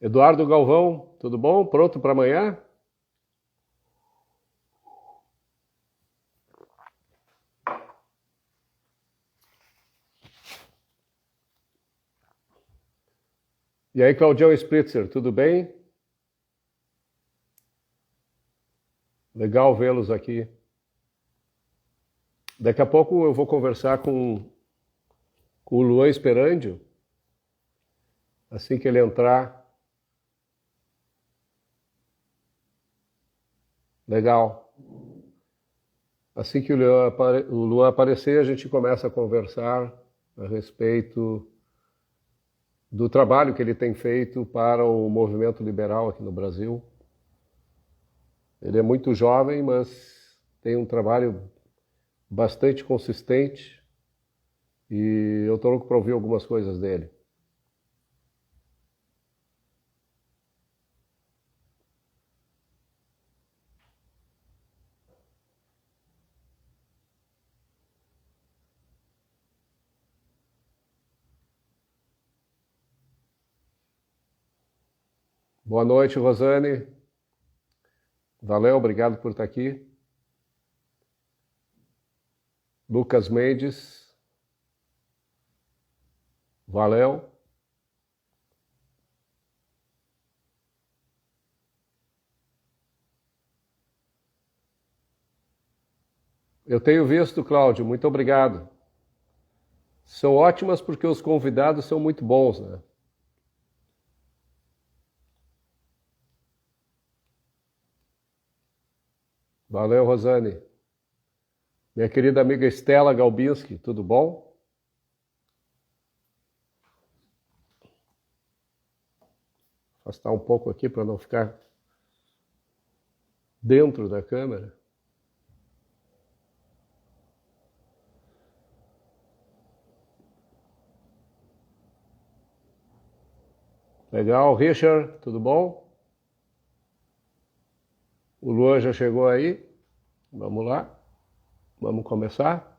Eduardo Galvão, tudo bom? Pronto para amanhã? E aí, Claudião Spritzer, tudo bem? Legal vê-los aqui. Daqui a pouco eu vou conversar com o Luan Esperandio, assim que ele entrar. Legal. Assim que o Luan aparecer, a gente começa a conversar a respeito do trabalho que ele tem feito para o movimento liberal aqui no Brasil. Ele é muito jovem, mas tem um trabalho bastante consistente e eu estou louco para ouvir algumas coisas dele. Boa noite, Rosane. Valeu, obrigado por estar aqui. Lucas Mendes. Valeu. Eu tenho visto, Cláudio, muito obrigado. São ótimas porque os convidados são muito bons, né? Valeu, Rosane. Minha querida amiga Estela Galbinski, tudo bom? Afastar um pouco aqui para não ficar dentro da câmera. Legal, Richard, tudo bom? O Luan já chegou aí. Vamos lá. Vamos começar?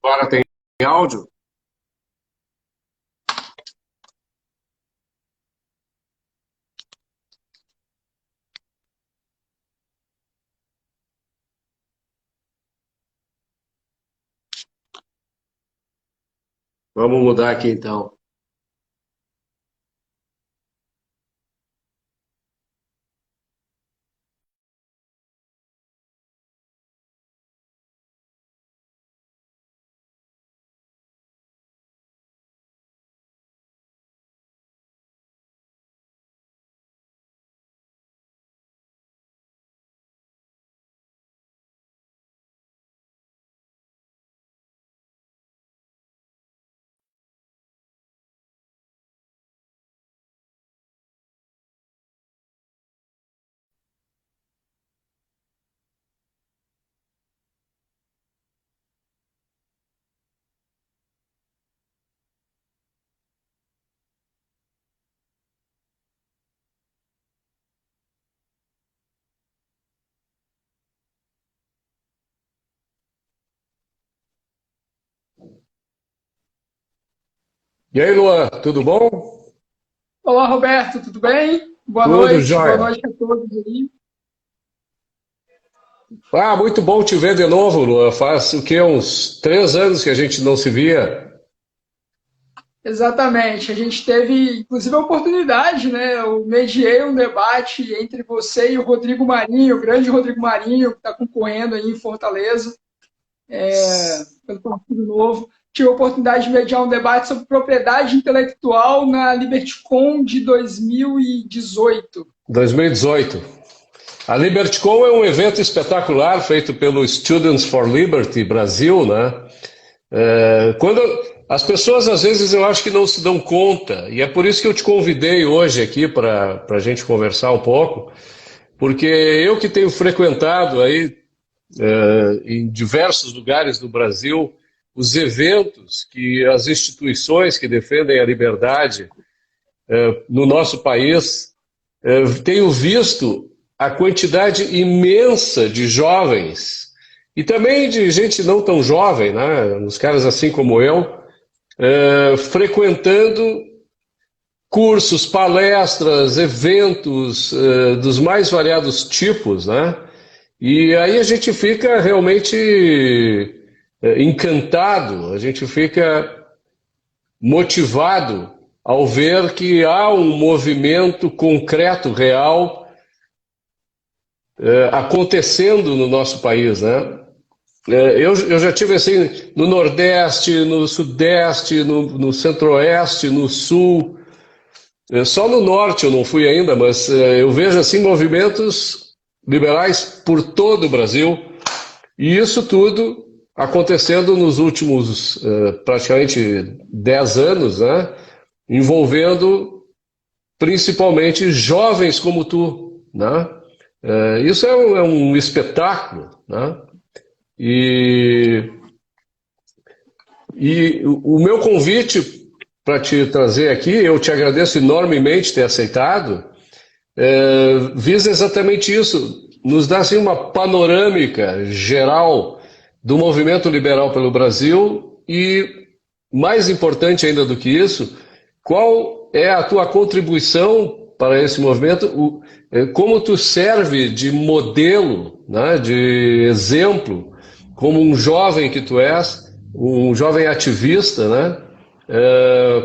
Agora tem áudio? Vamos mudar aqui então. E aí, Luan, tudo bom? Olá, Roberto, tudo bem? Tudo Boa jóia. noite a todos aí. Ah, muito bom te ver de novo, Lua. Faz o quê? Uns 3 anos que a gente não se via. Exatamente. A gente teve, inclusive, a oportunidade, né? Eu mediei um debate entre você e o Rodrigo Marinho, o grande Rodrigo Marinho, que está concorrendo aí em Fortaleza, pelo Partido Novo. Tive a oportunidade de mediar um debate sobre propriedade intelectual na LibertyCon de 2018. 2018. A LibertyCon é um evento espetacular feito pelo Students for Liberty Brasil, né? Quando as pessoas às vezes eu acho que não se dão conta, e é por isso que eu te convidei hoje aqui para a gente conversar um pouco, porque eu que tenho frequentado aí em diversos lugares do Brasil os eventos que as instituições que defendem a liberdade no nosso país, tenho visto a quantidade imensa de jovens e também de gente não tão jovem, né? Uns caras assim como eu, frequentando cursos, palestras, eventos dos mais variados tipos, né? E aí a gente fica realmente encantado, a gente fica motivado ao ver que há um movimento concreto, real, acontecendo no nosso país, né? Eu já tive assim no Nordeste, no Sudeste, no Centro-Oeste, no Sul. Só no Norte eu não fui ainda, mas eu vejo assim movimentos liberais por todo o Brasil. E isso tudo acontecendo nos últimos praticamente 10 anos, né? Envolvendo principalmente jovens como tu, né? Isso é um espetáculo, né? E, e o meu convite para te trazer aqui, eu te agradeço enormemente ter aceitado, visa exatamente isso, nos dá assim, uma panorâmica geral do movimento liberal pelo Brasil e, mais importante ainda do que isso, qual é a tua contribuição para esse movimento, como tu serve de modelo, né, de exemplo, como um jovem que tu és, um jovem ativista, né,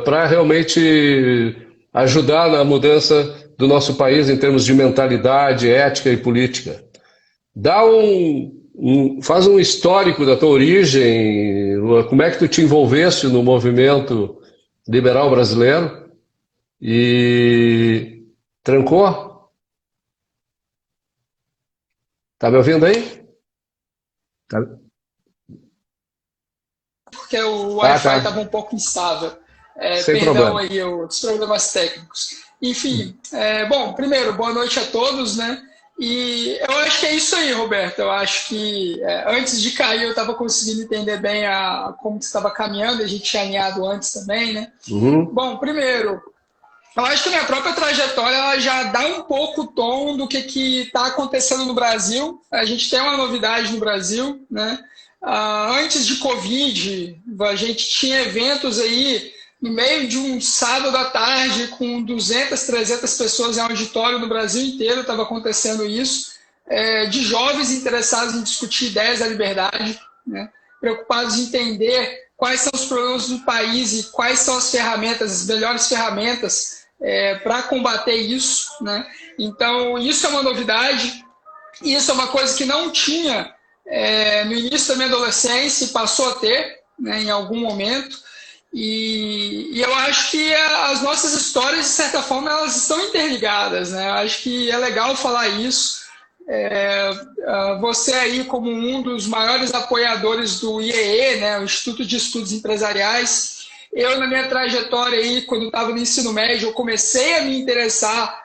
para realmente ajudar na mudança do nosso país em termos de mentalidade, ética e política. Faz um histórico da tua origem, como é que tu te envolveste no movimento liberal brasileiro e trancou? Tá me ouvindo aí? Tá. Porque o Ah, Wi-Fi estava tá. um pouco instável. Sem Perdão problema. aí os problemas técnicos. Enfim, bom, primeiro, boa noite a todos, né? E eu acho que é isso aí, Roberto. Eu acho que antes de cair eu estava conseguindo entender bem como estava caminhando, a gente tinha alinhado antes também, né? Uhum. Bom, primeiro, eu acho que a minha própria trajetória ela já dá um pouco o tom do que está acontecendo no Brasil. A gente tem uma novidade no Brasil, né? Antes de Covid, a gente tinha eventos aí no meio de um sábado à tarde com 200, 300 pessoas em auditório no Brasil inteiro, estava acontecendo isso, de jovens interessados em discutir ideias da liberdade, né? Preocupados em entender quais são os problemas do país e quais são as ferramentas, as melhores ferramentas para combater isso, né? Então, isso é uma novidade, isso é uma coisa que não tinha no início da minha adolescência e passou a ter, né, em algum momento. E eu acho que as nossas histórias, de certa forma, elas estão interligadas, né? Eu acho que é legal falar isso. Você aí como um dos maiores apoiadores do IEE, né, o Instituto de Estudos Empresariais, eu na minha trajetória aí, quando estava no ensino médio, eu comecei a me interessar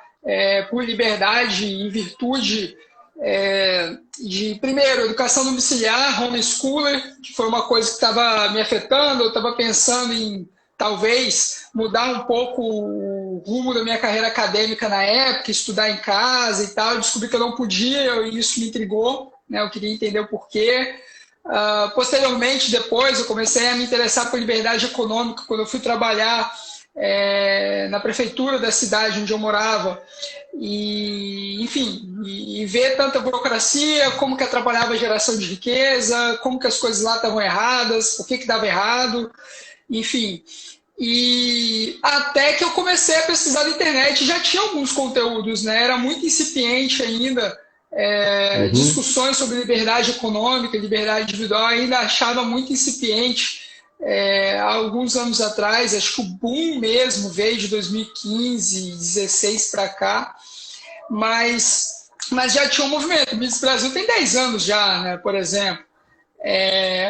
por liberdade em virtude de, primeiro, educação domiciliar, homeschooler, que foi uma coisa que estava me afetando, eu estava pensando em talvez mudar um pouco o rumo da minha carreira acadêmica na época, estudar em casa e tal, eu descobri que eu não podia e isso me intrigou, né? Eu queria entender o porquê. Posteriormente, depois, eu comecei a me interessar por liberdade econômica quando eu fui trabalhar na prefeitura da cidade onde eu morava, e, enfim, e ver tanta burocracia, como que atrapalhava a geração de riqueza, como que as coisas lá estavam erradas, por que que dava errado, enfim. E até que eu comecei a pesquisar na internet, já tinha alguns conteúdos, né? Era muito incipiente ainda, discussões sobre liberdade econômica, liberdade individual, ainda achava muito incipiente. Há alguns anos atrás, acho que o boom mesmo veio de 2015, 2016 para cá, mas já tinha um movimento. O Mises Brasil tem 10 anos já, né, por exemplo.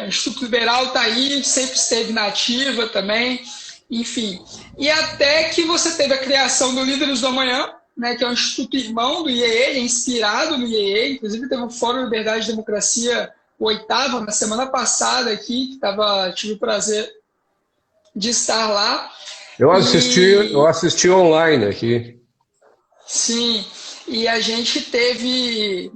O Instituto Liberal está aí, sempre esteve na ativa também, enfim. E até que você teve a criação do Líderes do Amanhã, né, que é um instituto irmão do IEE, inspirado no IEE, inclusive teve um Fórum Liberdade e Democracia, o 8º, na semana passada aqui, que tive o prazer de estar lá. Eu assisti online aqui. Sim, e a gente teve...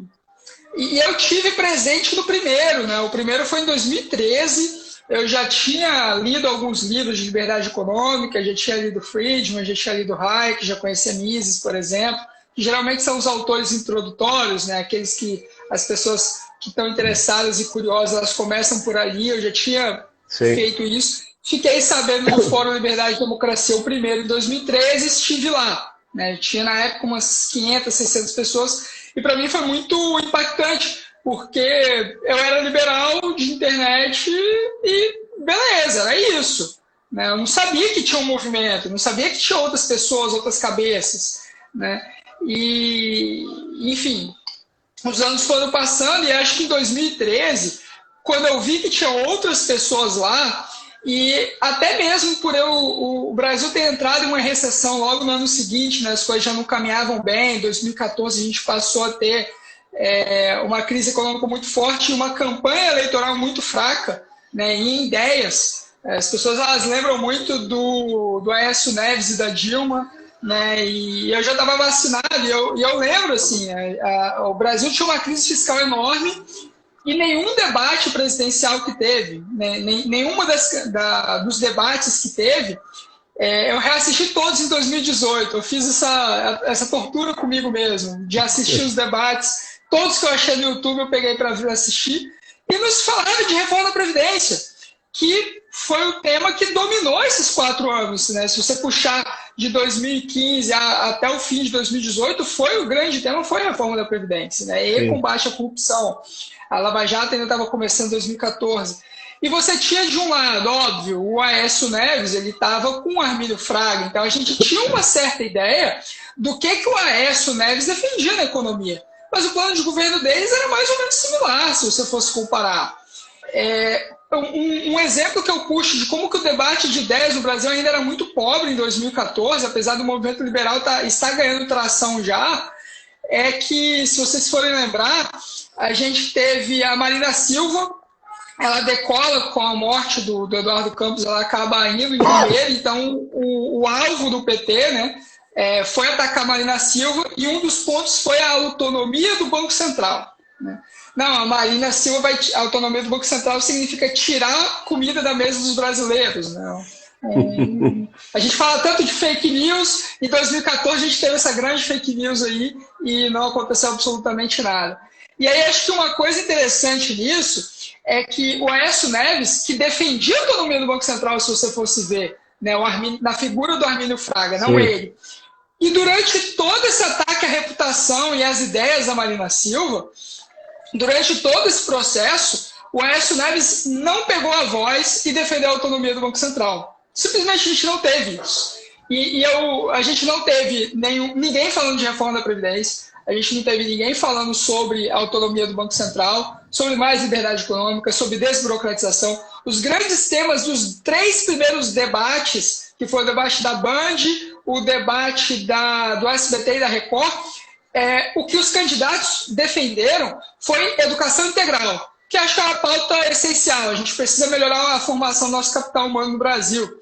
E eu tive presente no primeiro, né? O primeiro foi em 2013, eu já tinha lido alguns livros de liberdade econômica, já tinha lido Friedman, já tinha lido Hayek, já conhecia Mises, por exemplo, que geralmente são os autores introdutórios, né? Aqueles que as pessoas que estão interessadas e curiosas, elas começam por ali, eu já tinha feito isso. Fiquei sabendo do Fórum Liberdade e Democracia, o primeiro, em 2013, estive lá. Né? Tinha na época umas 500, 600 pessoas, e para mim foi muito impactante, porque eu era liberal de internet e beleza, era isso. Né? Eu não sabia que tinha um movimento, não sabia que tinha outras pessoas, outras cabeças. Né? E, enfim, os anos foram passando e acho que em 2013, quando eu vi que tinha outras pessoas lá, e até mesmo por o Brasil ter entrado em uma recessão logo no ano seguinte, né, as coisas já não caminhavam bem, em 2014 a gente passou a ter uma crise econômica muito forte e uma campanha eleitoral muito fraca, né, em ideias. As pessoas elas lembram muito do Aécio Neves e da Dilma, né, e eu já estava vacinado, e eu lembro, assim, o Brasil tinha uma crise fiscal enorme, e nenhum debate presidencial que teve, né, nenhuma dos debates que teve, eu reassisti todos em 2018, eu fiz essa tortura comigo mesmo, de assistir os debates, todos que eu achei no YouTube eu peguei para vir assistir, e nos falaram de reforma da Previdência, que foi o tema que dominou esses 4 anos. Né? Se você puxar de 2015 até o fim de 2018, o grande tema foi a reforma da Previdência, né? E combate à corrupção. A Lava Jato ainda estava começando em 2014. E você tinha, de um lado, óbvio, o Aécio Neves, ele estava com o Armínio Fraga, então a gente tinha uma certa ideia do que o Aécio Neves defendia na economia. Mas o plano de governo deles era mais ou menos similar, se você fosse comparar. Um exemplo que eu puxo de como que o debate de ideias no Brasil ainda era muito pobre em 2014, apesar do movimento liberal estar ganhando tração já, é que, se vocês forem lembrar, a gente teve a Marina Silva, ela decola com a morte do Eduardo Campos, ela acaba indo em primeiro, então o alvo do PT, né, foi atacar a Marina Silva, e um dos pontos foi a autonomia do Banco Central. Né? Não, a Marina Silva a autonomia do Banco Central significa tirar comida da mesa dos brasileiros. Né? A gente fala tanto de fake news, em 2014 a gente teve essa grande fake news aí e não aconteceu absolutamente nada. E aí acho que uma coisa interessante nisso é que o Aécio Neves, que defendia a autonomia do Banco Central, se você fosse ver, né, na figura do Armínio Fraga, não ele. E durante todo esse ataque à reputação e às ideias da Marina Silva, durante todo esse processo, o Aécio Neves não pegou a voz e defendeu a autonomia do Banco Central. Simplesmente a gente não teve isso. A gente não teve ninguém falando de reforma da Previdência, a gente não teve ninguém falando sobre a autonomia do Banco Central, sobre mais liberdade econômica, sobre desburocratização. Os grandes temas dos 3 primeiros debates, que foi o debate da Band, o debate do SBT e da Record, o que os candidatos defenderam foi educação integral, que acho que é uma pauta essencial. A gente precisa melhorar a formação do nosso capital humano no Brasil.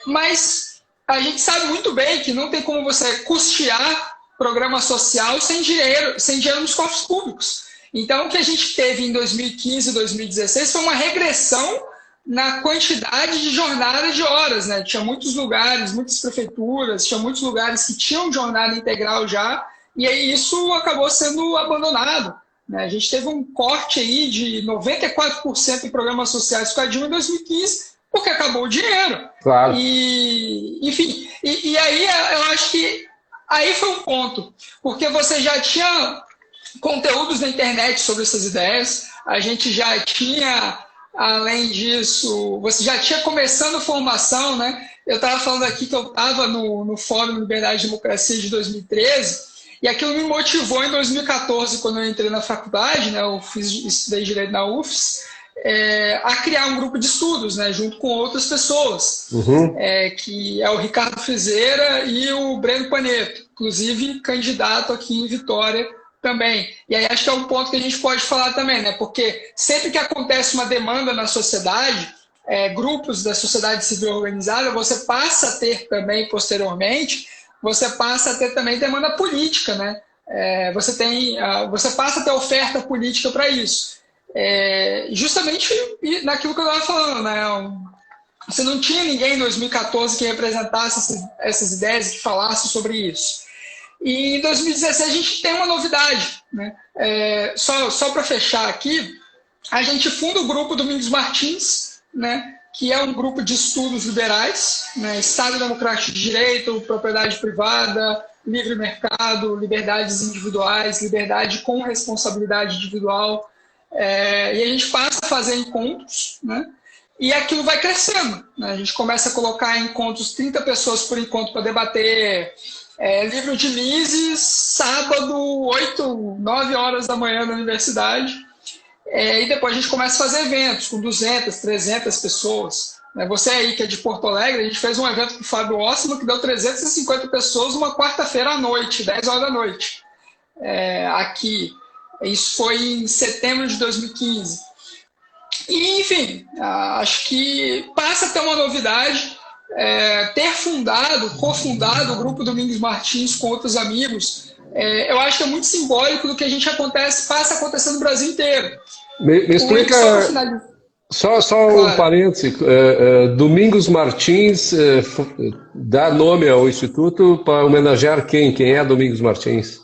Mas a gente sabe muito bem que não tem como você custear programa social sem dinheiro nos cofres públicos. Então, o que a gente teve em 2015 e 2016 foi uma regressão na quantidade de jornada de horas, né? Tinha muitos lugares, muitas prefeituras, tinha muitos lugares que tinham jornada integral já, e aí isso acabou sendo abandonado, né? A gente teve um corte aí de 94% em programas sociais com a Dilma em 2015, porque acabou o dinheiro. Claro. E, enfim, e aí eu acho que aí foi um ponto, porque você já tinha conteúdos na internet sobre essas ideias, a gente já tinha, além disso, você já tinha começando formação, né? Eu estava falando aqui que eu estava no Fórum Liberdade e Democracia de 2013, e aquilo me motivou em 2014, quando eu entrei na faculdade, né? Eu estudei Direito na UFES, a criar um grupo de estudos, né? Junto com outras pessoas, que é o Ricardo Frizeira e o Breno Paneto, inclusive candidato aqui em Vitória também. E aí acho que é um ponto que a gente pode falar também, né? Porque sempre que acontece uma demanda na sociedade, grupos da sociedade civil organizada, você passa a ter também, posteriormente, você passa a ter também demanda política, né? Você passa a ter oferta política para isso. Justamente naquilo que eu estava falando, né? Você não tinha ninguém em 2014 que representasse essas ideias, que falasse sobre isso. E em 2016 a gente tem uma novidade, né? Só para fechar aqui, a gente funda o grupo Domingos Martins, né? Que é um grupo de estudos liberais, né? Estado Democrático de Direito, propriedade privada, livre mercado, liberdades individuais, liberdade com responsabilidade individual. E a gente passa a fazer encontros, né? E aquilo vai crescendo, né? A gente começa a colocar em encontros 30 pessoas por encontro para debater livro de Mises, sábado, 8, 9 horas da manhã na universidade. E depois a gente começa a fazer eventos com 200, 300 pessoas. Você aí que é de Porto Alegre, a gente fez um evento com o Fábio Ossimo que deu 350 pessoas uma quarta-feira à noite, 10 horas da noite. Aqui. Isso foi em setembro de 2015. E, enfim, acho que passa a ter uma novidade. Ter cofundado o grupo Domingos Martins com outros amigos, eu acho que é muito simbólico do que a gente passa a acontecer no Brasil inteiro. Me explica, só claro. Um parêntese, Domingos Martins dá nome ao Instituto para homenagear quem? Quem é Domingos Martins?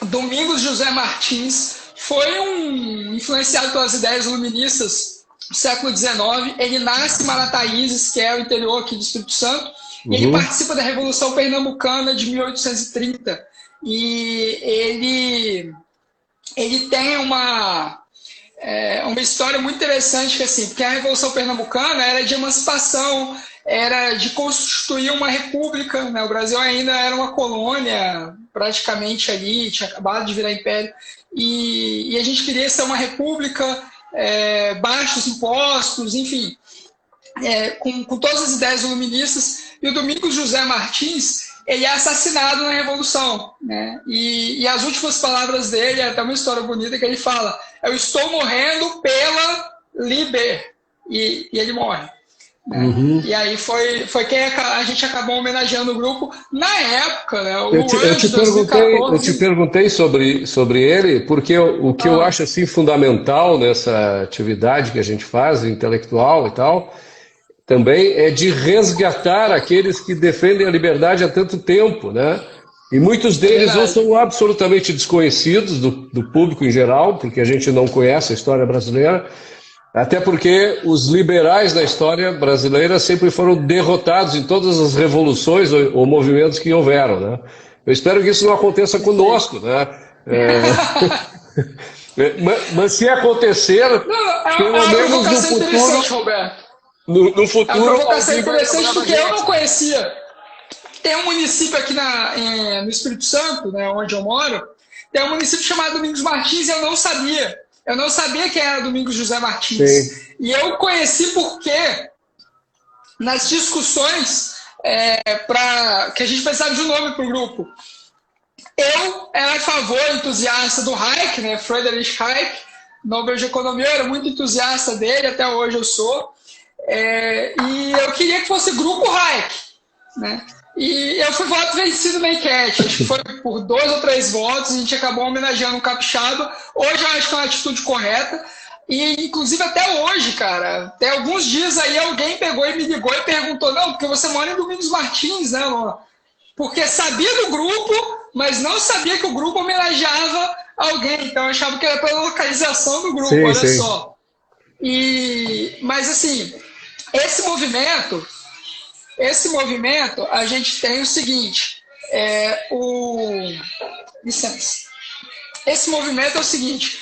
Domingos José Martins foi um influenciado pelas ideias iluministas do século XIX. Ele nasce em Marataízes, que é o interior aqui do Espírito Santo, e ele participa da Revolução Pernambucana de 1830. E ele tem uma história muito interessante, que, assim, porque a Revolução Pernambucana era de emancipação, era de constituir uma república, né? O Brasil ainda era uma colônia, praticamente ali, tinha acabado de virar império, e a gente queria ser uma república, baixos impostos, enfim, com todas as ideias iluministas. E o Domingos José Martins, ele é assassinado na Revolução, né? E as últimas palavras dele, é até uma história bonita, que ele fala: eu estou morrendo pela liber, e ele morre. Né? E aí foi que a gente acabou homenageando o grupo na época, né? Eu te perguntei sobre ele, porque o que eu acho assim fundamental nessa atividade que a gente faz, intelectual e tal, também é de resgatar aqueles que defendem a liberdade há tanto tempo, né? E muitos deles ou são absolutamente desconhecidos do público em geral, porque a gente não conhece a história brasileira, até porque os liberais da história brasileira sempre foram derrotados em todas as revoluções ou movimentos que houveram, né? Eu espero que isso não aconteça conosco, né? Mas se acontecer, pelo menos no futuro... Roberto. No futuro... É uma provocação interessante, porque eu não conhecia. Tem um município aqui no Espírito Santo, né, onde eu moro, tem um município chamado Domingos Martins, e eu não sabia. Eu não sabia quem era Domingos José Martins. Sim. E eu conheci porque, nas discussões, que a gente precisava de um nome para o grupo, eu era a favor, entusiasta do Hayek, né, Friedrich Hayek, Nobel de Economia, eu era muito entusiasta dele, até hoje eu sou. E eu queria que fosse Grupo Hayek, né? E eu fui voto vencido na enquete, acho que foi por 2 ou 3 votos, a gente acabou homenageando um capixaba. Hoje eu acho que é uma atitude correta, E, inclusive, até hoje, cara, até alguns dias aí, alguém pegou e me ligou e perguntou, não, porque você mora em Domingos Martins, né, Luan? Porque sabia do grupo, mas não sabia que o grupo homenageava alguém. Então, eu achava que era pela localização do grupo, Sim, olha sim. só. Mas, assim, esse movimento, a gente tem o seguinte, licença. Esse movimento é o seguinte,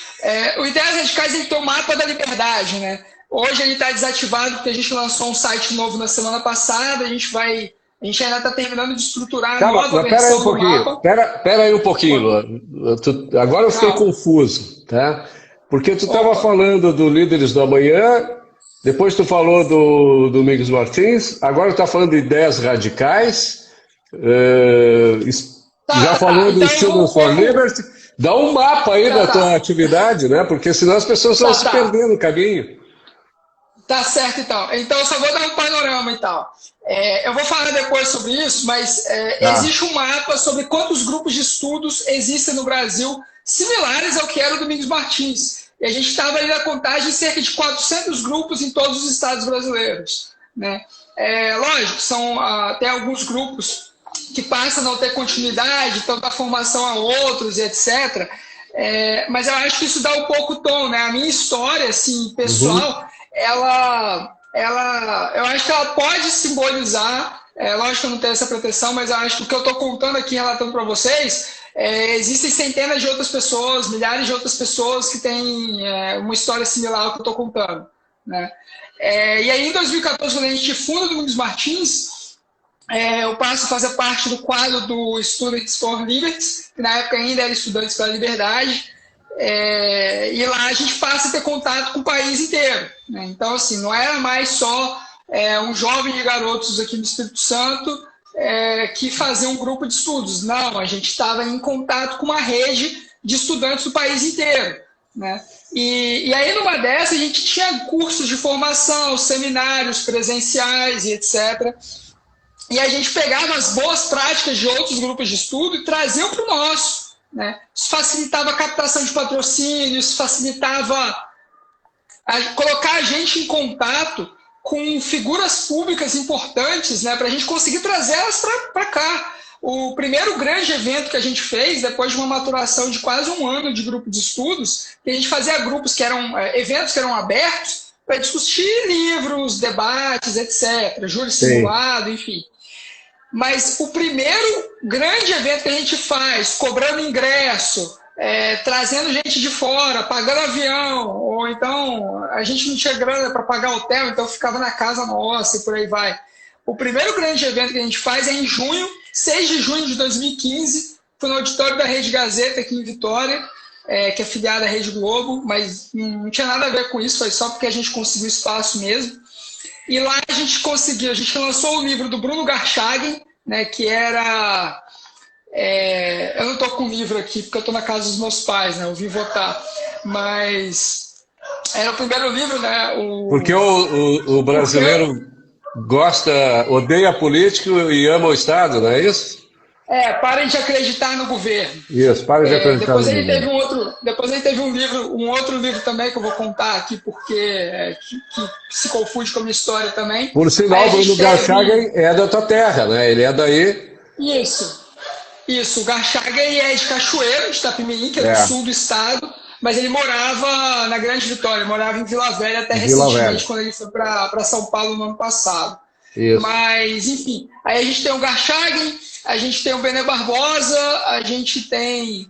o Ideias Radicais ele tem o mapa da liberdade, né? Hoje ele está desativado porque a gente lançou um site novo na semana passada, a gente ainda está terminando de estruturar a Calma, nova mas pera aí um versão do pouquinho. mapa. Pera aí um pouquinho, Luan. Agora eu fiquei Calma. confuso, tá? Porque tu estava Opa. falando do Líderes do Amanhã, depois tu falou do Domingos Martins, agora tu está falando de ideias radicais, já Tá. falou do Então eu Students for vou. Liberty. Dá um mapa aí da tua Tá. atividade, né? Porque senão as pessoas vão se Tá. perder no caminho. Tá certo, então. Então, eu só vou dar um panorama e tal. Eu vou falar depois sobre isso, mas Tá. existe um mapa sobre quantos grupos de estudos existem no Brasil similares ao que era o Domingos Martins. E a gente estava ali na contagem de cerca de 400 grupos em todos os estados brasileiros. Né? Lógico, tem alguns grupos que passam a não ter continuidade, então dá formação a outros e etc. Mas eu acho que isso dá um pouco o tom. Né? A minha história, assim, Uhum. pessoal, eu acho que ela pode simbolizar, lógico que eu não tenho essa pretensão, mas eu acho que o que eu estou contando aqui, relatando para vocês, existem centenas de outras pessoas, milhares de outras pessoas que têm uma história similar ao que eu estou contando. Né? E aí, em 2014, quando a gente funda o Domingos Martins, eu passo a fazer parte do quadro do Students for Liberty, que na época ainda era Estudantes pela Liberdade, e lá a gente passa a ter contato com o país inteiro. Né? Então, assim, não era mais só um jovem de garotos aqui no Espírito Santo que fazia um grupo de estudos. Não, a gente estava em contato com uma rede de estudantes do país inteiro. Né? E aí, numa dessas, a gente tinha cursos de formação, seminários presenciais e etc. E a gente pegava as boas práticas de outros grupos de estudo e trazia para o nosso. Né? Isso facilitava a captação de patrocínios, facilitava colocar a gente em contato com figuras públicas importantes, né, para a gente conseguir trazer elas para cá. O primeiro grande evento que a gente fez, depois de uma maturação de quase um ano de grupo de estudos, que a gente fazia grupos que eram eventos que eram abertos para discutir livros, debates, etc., júri Sim. simulado, enfim. Mas o primeiro grande evento que a gente faz, cobrando ingresso, trazendo gente de fora, pagando avião, ou então a gente não tinha grana para pagar hotel, então ficava na casa nossa e por aí vai. O primeiro grande evento que a gente faz é em junho, 6 de junho de 2015, foi no auditório da Rede Gazeta aqui em Vitória, que é filiada à Rede Globo, mas não tinha nada a ver com isso, foi só porque a gente conseguiu espaço mesmo. E lá a gente lançou o livro do Bruno Garchagen, né, que era... eu não estou com o livro aqui, porque eu estou na casa dos meus pais, né, eu vim votar, mas era o primeiro livro, né? Porque o brasileiro odeia político e ama o Estado, não é isso? Parem de acreditar no governo. Isso, para de acreditar no governo. Depois ele teve um outro livro também que eu vou contar aqui, porque que se confunde com a minha história também. Por sinal, o Bruno Garchagen é da tua terra, né? Ele é daí. Isso. O Garchagen é de Cachoeiro, de Itapemirim, que é do sul do estado, mas ele morava na Grande Vitória, morava em Vila Velha até recentemente, quando ele foi para São Paulo no ano passado. Isso. Mas, enfim, aí a gente tem o Garchagen, a gente tem o Benê Barbosa, a gente teve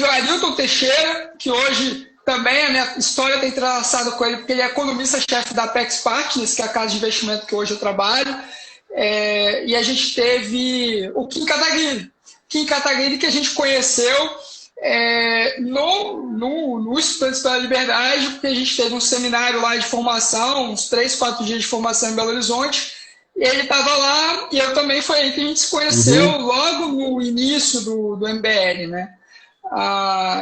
o Arilton Teixeira, que hoje também a minha história está entrelaçada com ele, porque ele é economista-chefe da Apex Partners, que é a casa de investimento que hoje eu trabalho. E a gente teve o Kim Kataguiri, que a gente conheceu no Estudantes pela Liberdade, porque a gente teve um seminário lá de formação, uns 3, 4 dias de formação em Belo Horizonte, e ele estava lá, e eu também, foi aí que a gente se conheceu, logo no início do MBL, né?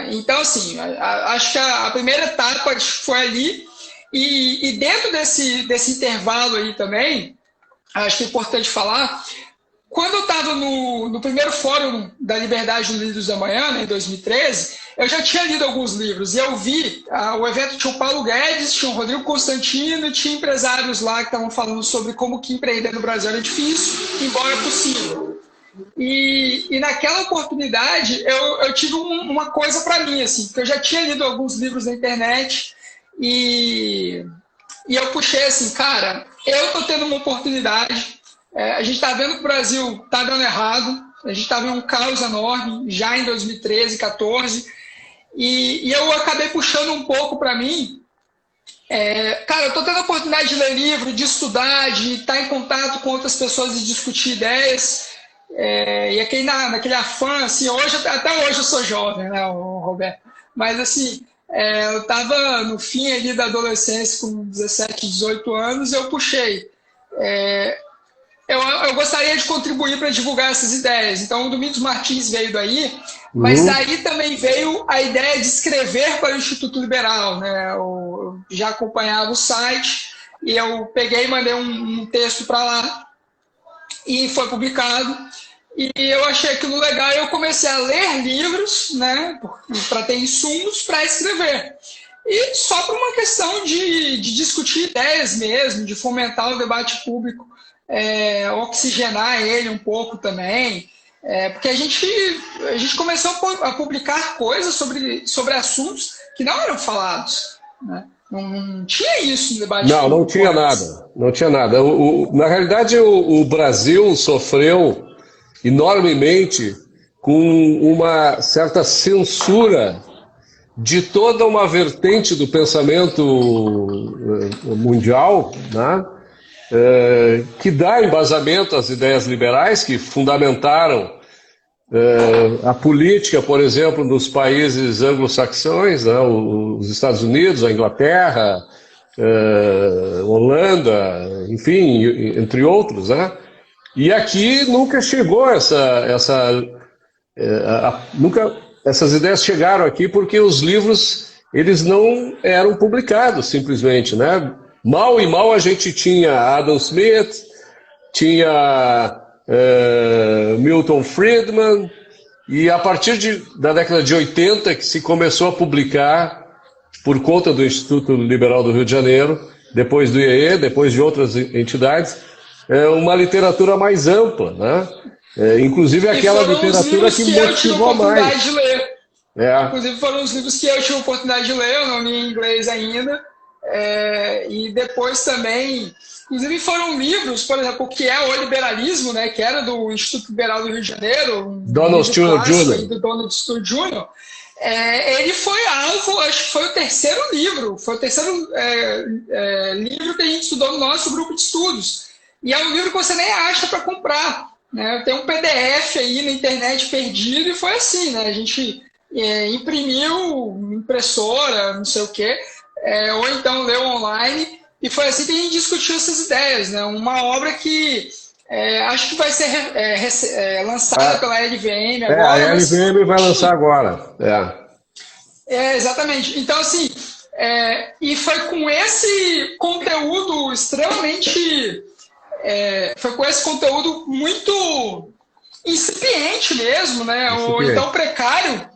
Então, assim, acho que a primeira etapa foi ali, e dentro desse intervalo aí também, acho que é importante falar, quando eu estava no primeiro Fórum da Liberdade no Livros da Manhã, né, em 2013, eu já tinha lido alguns livros. E eu vi, o evento tinha o Paulo Guedes, tinha o Rodrigo Constantino, e tinha empresários lá que estavam falando sobre como que empreender no Brasil era difícil, embora possível. E naquela oportunidade, eu tive uma coisa para mim, assim, porque eu já tinha lido alguns livros na internet e eu puxei assim, cara, eu estou tendo uma oportunidade. A gente está vendo que o Brasil está dando errado, a gente está vendo um caos enorme já em 2013, 2014, e eu acabei puxando um pouco para mim. Cara, eu estou tendo a oportunidade de ler livro, de estudar, de estar em contato com outras pessoas e discutir ideias, e naquele afã, assim, até hoje eu sou jovem, né, Roberto? Mas assim, eu estava no fim ali da adolescência, com 17, 18 anos, e eu puxei. Eu gostaria de contribuir para divulgar essas ideias. Então, o Domingos Martins veio daí, mas daí também veio a ideia de escrever para o Instituto Liberal, né? Eu já acompanhava o site e eu peguei e mandei um texto para lá e foi publicado. E eu achei aquilo legal e eu comecei a ler livros, né, para ter insumos para escrever. E só por uma questão de discutir ideias mesmo, de fomentar o debate público, oxigenar ele um pouco também, porque a gente começou a publicar coisas sobre assuntos que não eram falados, né? Não tinha isso no debate público. Não tinha nada. Não tinha nada. Na realidade, o Brasil sofreu enormemente com uma certa censura de toda uma vertente do pensamento mundial, né? Que dá embasamento às ideias liberais, que fundamentaram a política, por exemplo, nos países anglo-saxões, né? Os Estados Unidos, a Inglaterra, Holanda, enfim, entre outros, né? E aqui nunca chegou nunca essas ideias chegaram aqui porque os livros eles não eram publicados simplesmente, né? Mal e mal a gente tinha Adam Smith, tinha Milton Friedman, e a partir da década de 80 que se começou a publicar por conta do Instituto Liberal do Rio de Janeiro, depois do IEE, depois de outras entidades, uma literatura mais ampla, né? Inclusive aquela literatura que motivou mais. Inclusive foram os livros que eu tive a oportunidade de ler, eu não li em inglês ainda, e depois também, inclusive foram livros, por exemplo, o que é o liberalismo, né? Que era do Instituto Liberal do Rio de Janeiro, Donald Stewart Jr. do Donald Stewart Jr. Ele foi alvo, acho que foi o terceiro livro, livro que a gente estudou no nosso grupo de estudos. E é um livro que você nem acha para comprar, né? Tem um PDF aí na internet perdido e foi assim, né? A gente imprimiu impressora, não sei o quê, ou então leu online, e foi assim que a gente discutiu essas ideias, né? Uma obra que acho que vai ser lançada pela LVM agora. A LVM vai lançar agora. Exatamente. Então, assim, e foi com esse conteúdo extremamente... foi com esse conteúdo muito incipiente mesmo, né? Ou então precário,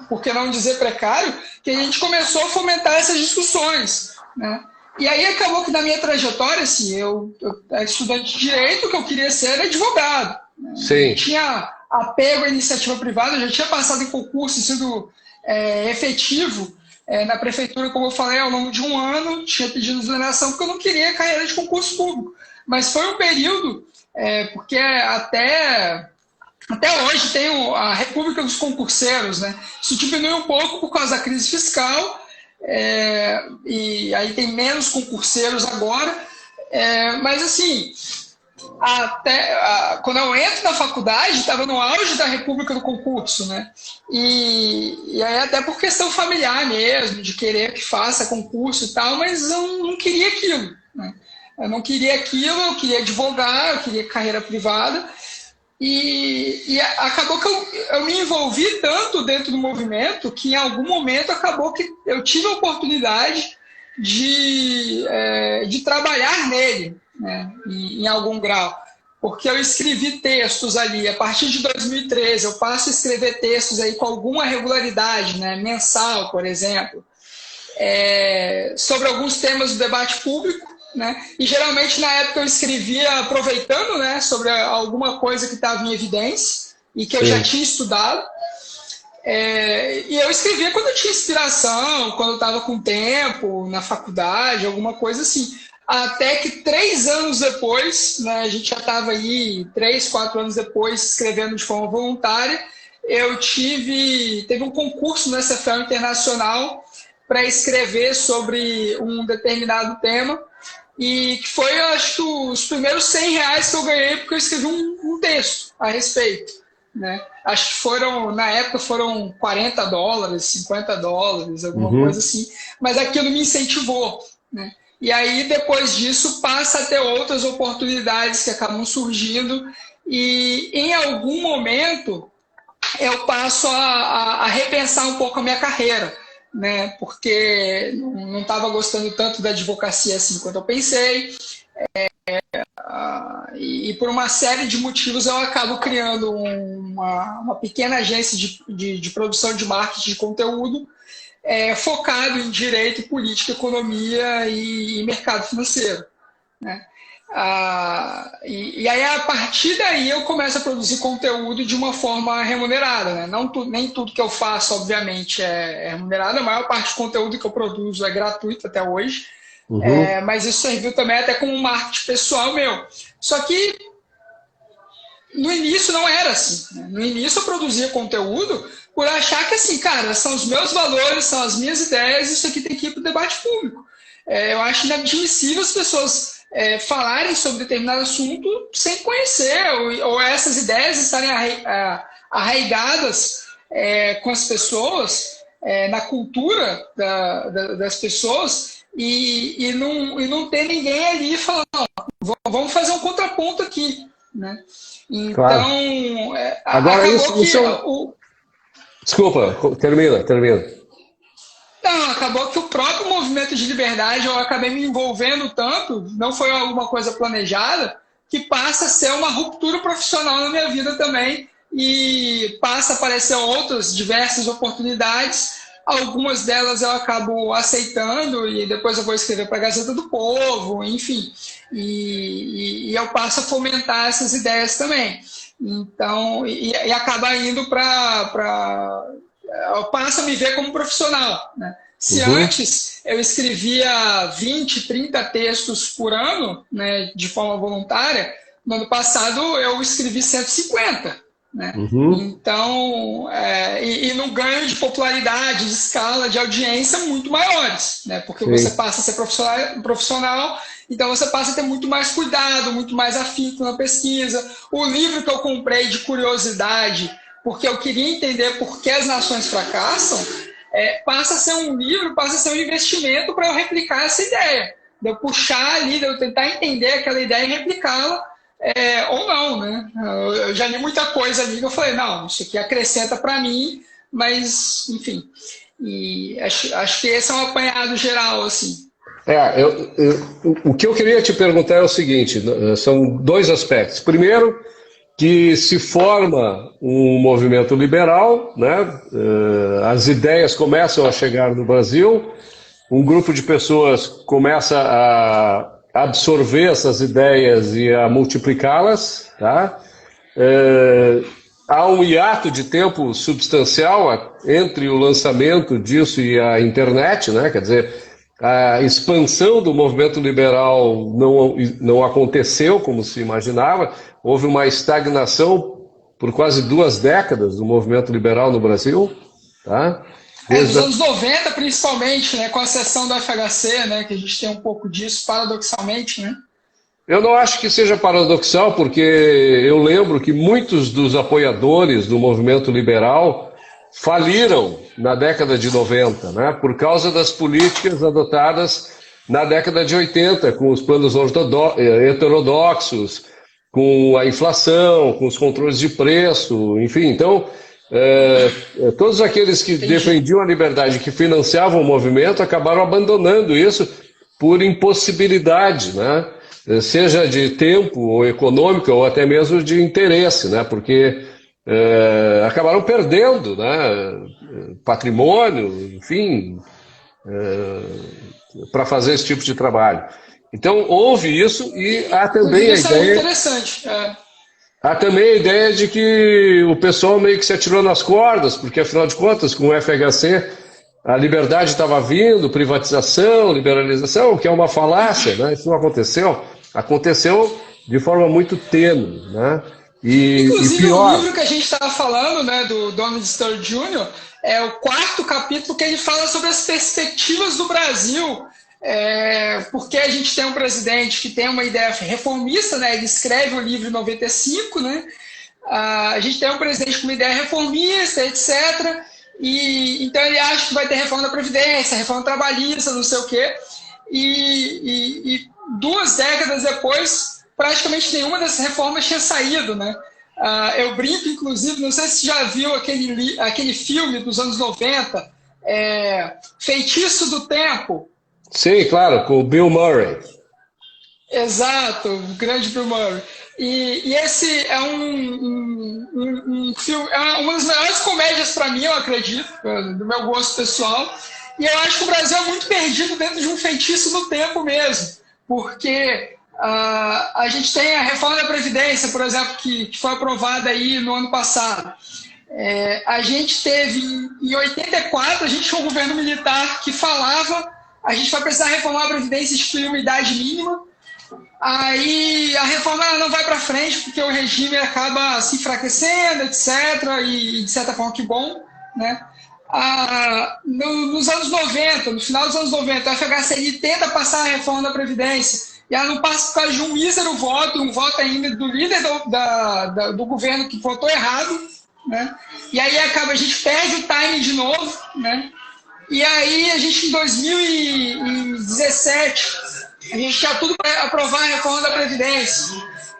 por que não dizer precário, que a gente começou a fomentar essas discussões, né? E aí acabou que na minha trajetória, assim, eu era estudante de direito, o que eu queria ser era advogado, né? Sim. Tinha apego à iniciativa privada, eu já tinha passado em concurso e sido efetivo na prefeitura, como eu falei, ao longo de um ano, tinha pedido exoneração porque eu não queria carreira de concurso público. Mas foi um período, porque até hoje tem a República dos Concurseiros, né? Isso diminuiu um pouco por causa da crise fiscal, e aí tem menos concurseiros agora, mas assim, quando eu entro na faculdade, estava no auge da República do Concurso, né? E aí até por questão familiar mesmo, de querer que faça concurso e tal, mas eu não queria aquilo, né? Eu não queria aquilo, eu queria advogar, eu queria carreira privada. E acabou que eu me envolvi tanto dentro do movimento que em algum momento acabou que eu tive a oportunidade de trabalhar nele, né, em algum grau. porque eu escrevi textos ali. A partir de 2013, eu passo a escrever textos aí com alguma regularidade, né? Mensal, por exemplo, sobre alguns temas do debate público, né? E geralmente na época eu escrevia aproveitando, né, sobre alguma coisa que estava em evidência e que eu já tinha estudado. E eu escrevia quando eu tinha inspiração, quando eu estava com tempo, na faculdade, alguma coisa assim. Até que 3 anos depois, né, a gente já estava aí 3, 4 anos depois, escrevendo de forma voluntária, teve um concurso no SFL Internacional para escrever sobre um determinado tema, e que foi, eu acho, os primeiros R$100 que eu ganhei, porque eu escrevi um texto a respeito, né? Acho que na época foram $40, $50, alguma coisa assim, mas aquilo me incentivou, né? E aí, depois disso, passa a ter outras oportunidades que acabam surgindo, e em algum momento eu passo a repensar um pouco a minha carreira, né? Porque não estava gostando tanto da advocacia assim quanto eu pensei, e por uma série de motivos eu acabo criando uma pequena agência de produção de marketing de conteúdo, focado em direito, política, economia e mercado financeiro, né? E aí, a partir daí, eu começo a produzir conteúdo de uma forma remunerada, né? Nem tudo que eu faço, obviamente, é remunerado. A maior parte do conteúdo que eu produzo é gratuito até hoje, mas isso serviu também até como um marketing pessoal meu. Só que no início não era assim, né? No início eu produzia conteúdo por achar que, assim, cara, são os meus valores, são as minhas ideias, isso aqui tem que ir para o debate público. Eu acho inadmissível as pessoas falarem sobre determinado assunto sem conhecer, ou essas ideias estarem arraigadas com as pessoas, na cultura das pessoas, e não ter ninguém ali falando, não, vamos fazer um contraponto aqui, né? Então, claro. Agora Desculpa, termina. Não, acabou que o próprio movimento de liberdade eu acabei me envolvendo tanto, não foi alguma coisa planejada, que passa a ser uma ruptura profissional na minha vida também, e passa a aparecer outras diversas oportunidades. Algumas delas eu acabo aceitando e depois eu vou escrever para a Gazeta do Povo, enfim, e eu passo a fomentar essas ideias também. Então, e acaba indo eu passo a me ver como profissional, né? Se antes eu escrevia 20, 30 textos por ano, né, de forma voluntária, no ano passado eu escrevi 150. Né? Então, e no ganho de popularidade, de escala, de audiência muito maiores, né? Porque você passa a ser profissional, então você passa a ter muito mais cuidado, muito mais afinco na pesquisa. O livro que eu comprei de curiosidade, porque eu queria entender por que as nações fracassam, passa a ser um livro, passa a ser um investimento para eu replicar essa ideia, de eu puxar ali, de eu tentar entender aquela ideia e replicá-la, ou não, né? Eu já li muita coisa ali que eu falei, não, isso aqui acrescenta para mim, mas, enfim, e acho que esse é um apanhado geral, assim. O que eu queria te perguntar é o seguinte, são 2 aspectos. Primeiro, que se forma um movimento liberal, né? As ideias começam a chegar no Brasil, um grupo de pessoas começa a absorver essas ideias e a multiplicá-las, tá? Há um hiato de tempo substancial entre o lançamento disso e a internet, né? Quer dizer, a expansão do movimento liberal não aconteceu como se imaginava, houve uma estagnação por quase 2 décadas do movimento liberal no Brasil, tá? Nos anos 90, principalmente, né, com a seção do FHC, né, que a gente tem um pouco disso, paradoxalmente, né? Eu não acho que seja paradoxal, porque eu lembro que muitos dos apoiadores do movimento liberal faliram na década de 90, né, por causa das políticas adotadas na década de 80, com os planos heterodoxos, com a inflação, com os controles de preço, enfim. Então, todos aqueles que defendiam a liberdade, que financiavam o movimento, acabaram abandonando isso por impossibilidade, né, seja de tempo ou econômico ou até mesmo de interesse, né? Porque acabaram perdendo, né? Patrimônio, enfim, para fazer esse tipo de trabalho. Então houve isso e há também a ideia. Interessante. Há também a ideia de que o pessoal meio que se atirou nas cordas, porque afinal de contas, com o FHC, a liberdade estava vindo, privatização, liberalização, que é uma falácia, né? Isso não aconteceu. Aconteceu de forma muito tênue, né? Inclusive, pior... o livro que a gente estava falando, né, do Donald Sturgeon Jr., é o 4º capítulo que ele fala sobre as perspectivas do Brasil, porque a gente tem um presidente que tem uma ideia reformista, né? Ele escreve o livro em 95, né? A gente tem um presidente com uma ideia reformista, etc., e então ele acha que vai ter reforma da Previdência, reforma trabalhista, não sei o quê, e 2 décadas depois, praticamente nenhuma dessas reformas tinha saído, né? Eu brinco, inclusive, não sei se você já viu aquele filme dos anos 90, Feitiço do Tempo. Sim, claro, com o Bill Murray. Exato, o grande Bill Murray. E esse é um filme, é uma das melhores comédias para mim, eu acredito, do meu gosto pessoal. E eu acho que o Brasil é muito perdido dentro de um feitiço do tempo mesmo, porque a gente tem a reforma da Previdência, por exemplo, que foi aprovada aí no ano passado. A gente teve, em 84, a gente tinha um governo militar que falava: a gente vai precisar reformar a Previdência e instituir uma idade mínima. Aí a reforma não vai para frente porque o regime acaba se enfraquecendo, etc. E de certa forma que bom, né? Nos anos 90, no final dos anos 90, a FHCI tenta passar a reforma da Previdência e ela não passa por causa de um mísero voto, um voto ainda do líder do governo que votou errado, né? E aí a gente perde o timing de novo, né? E aí a gente, em 2017, a gente tinha tudo para aprovar a reforma da Previdência.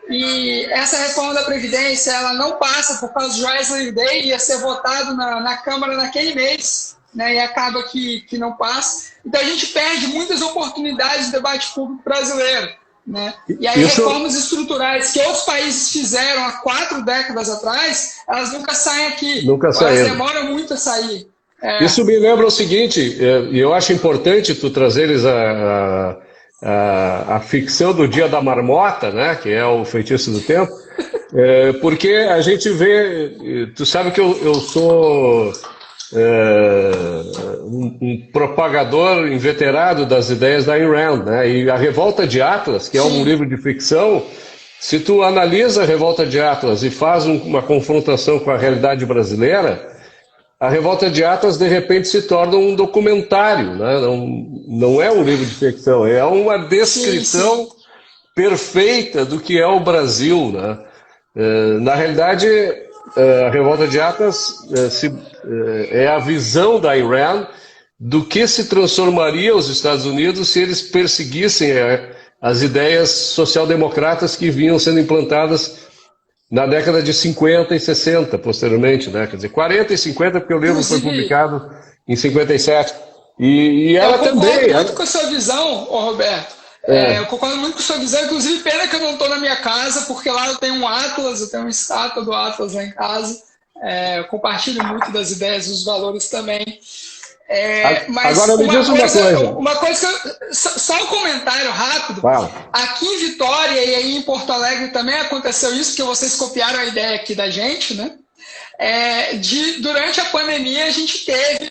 E essa reforma da Previdência, ela não passa por causa do Joesley Day, ia ser votado na Câmara naquele mês, né? E acaba que não passa. Então a gente perde muitas oportunidades do debate público brasileiro, né? E aí reformas estruturais que outros países fizeram há 4 décadas atrás, elas nunca saem aqui. Nunca saíram. Elas demoram muito a sair. Isso me lembra o seguinte, e eu acho importante tu trazeres a ficção do Dia da Marmota, né, que é o Feitiço do Tempo, porque a gente vê, tu sabe que eu sou um propagador inveterado das ideias da Ayn Rand, né, e a Revolta de Atlas, que é um livro de ficção, se tu analisa a Revolta de Atlas e faz uma confrontação com a realidade brasileira, a Revolta de Atlas, de repente, se torna um documentário, né? Não é um livro de ficção, é uma descrição perfeita do que é o Brasil, né? Na realidade, a Revolta de Atlas é a visão da Ayn Rand do que se transformaria os Estados Unidos se eles perseguissem as ideias social-democratas que vinham sendo implantadas na década de 50 e 60, posteriormente, né? Quer dizer, 40 e 50, porque o livro foi publicado em 57. E ela também... Eu concordo muito com a sua visão, Roberto. Eu concordo muito com a sua visão, inclusive pena que eu não estou na minha casa, porque lá eu tenho um Atlas, eu tenho uma estátua do Atlas lá em casa. Eu compartilho muito das ideias e dos valores também. Mas agora me diz uma coisa só um comentário rápido. Wow. Aqui em Vitória e aí em Porto Alegre também aconteceu isso, porque vocês copiaram a ideia aqui da gente, né? Durante a pandemia a gente teve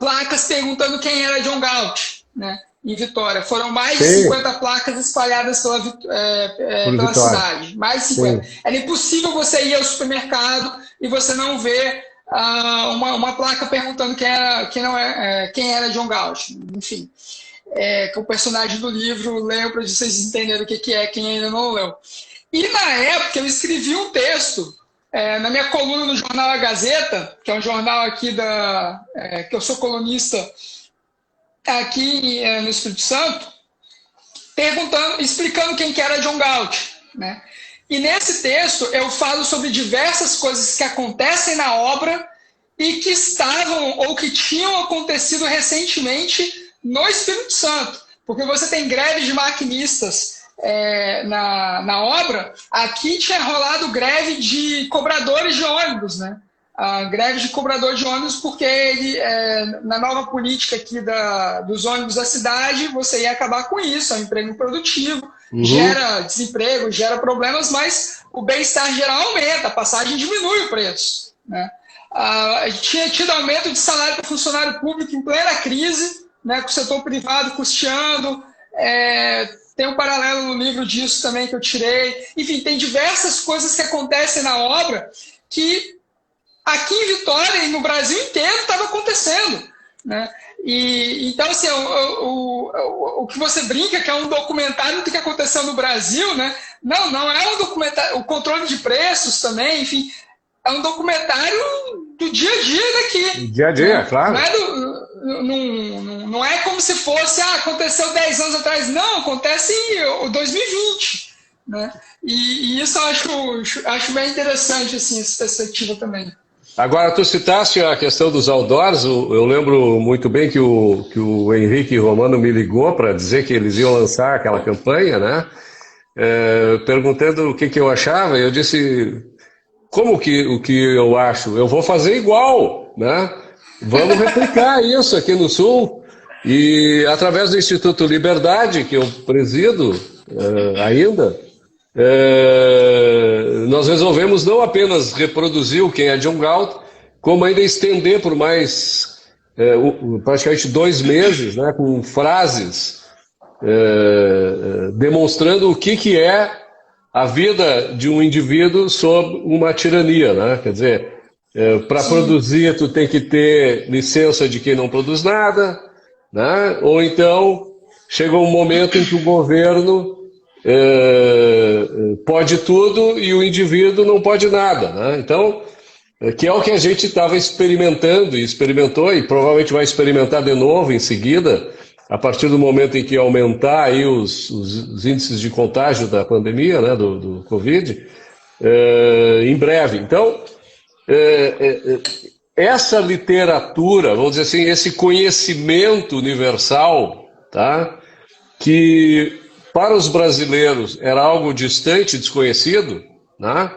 placas perguntando quem era John Galt, né? Em Vitória. Foram mais de 50 placas espalhadas pela cidade. Mais de 50. Sim. Era impossível você ir ao supermercado e você não ver uma placa perguntando quem era John Galt. Enfim, que o personagem do livro leu para vocês entenderem o que é, quem ainda não leu. E na época eu escrevi um texto na minha coluna no jornal A Gazeta, que é um jornal aqui que eu sou colunista aqui no Espírito Santo, explicando quem que era John Galt, né? E nesse texto eu falo sobre diversas coisas que acontecem na obra e que estavam ou que tinham acontecido recentemente no Espírito Santo. Porque você tem greves de maquinistas na obra, aqui tinha rolado greve de cobradores de ônibus, né? A greve de cobrador de ônibus, porque na nova política aqui dos ônibus da cidade, você ia acabar com isso, é um emprego improdutivo, gera desemprego, gera problemas, mas o bem-estar geral aumenta, a passagem diminui o preço, né? Tinha tido aumento de salário para funcionário público em plena crise, né, com o setor privado custeando, tem um paralelo no livro disso também que eu tirei. Enfim, tem diversas coisas que acontecem na obra que aqui em Vitória e no Brasil inteiro estava acontecendo, né? E então, assim, o que você brinca que é um documentário do que aconteceu no Brasil, né? Não é um documentário, o controle de preços também, enfim, é um documentário do dia a dia daqui. Do dia a dia, né? Claro. Não é como se fosse, aconteceu 10 anos atrás. Não, acontece em 2020. Né? E isso eu acho bem interessante, assim, essa perspectiva também. Agora, tu citaste a questão dos outdoors. Eu lembro muito bem que o Henrique Romano me ligou para dizer que eles iam lançar aquela campanha, né? Perguntando o que eu achava. Eu disse, o que eu acho? Eu vou fazer igual, né? Vamos replicar isso aqui no Sul. E através do Instituto Liberdade, que eu presido ainda, nós resolvemos não apenas reproduzir o Quem é John Galt, como ainda estender por mais praticamente 2 meses, né, com frases demonstrando o que é a vida de um indivíduo sob uma tirania, né? Quer dizer, para produzir tu tem que ter licença de quem não produz nada, né? Ou então chega um momento em que o governo pode tudo e o indivíduo não pode nada, né? Então, que é o que a gente estava experimentando e experimentou e provavelmente vai experimentar de novo em seguida, a partir do momento em que aumentar aí os índices de contágio da pandemia, né, do Covid, em breve. Então, essa literatura, vamos dizer assim, esse conhecimento universal, tá, que para os brasileiros era algo distante, desconhecido, né,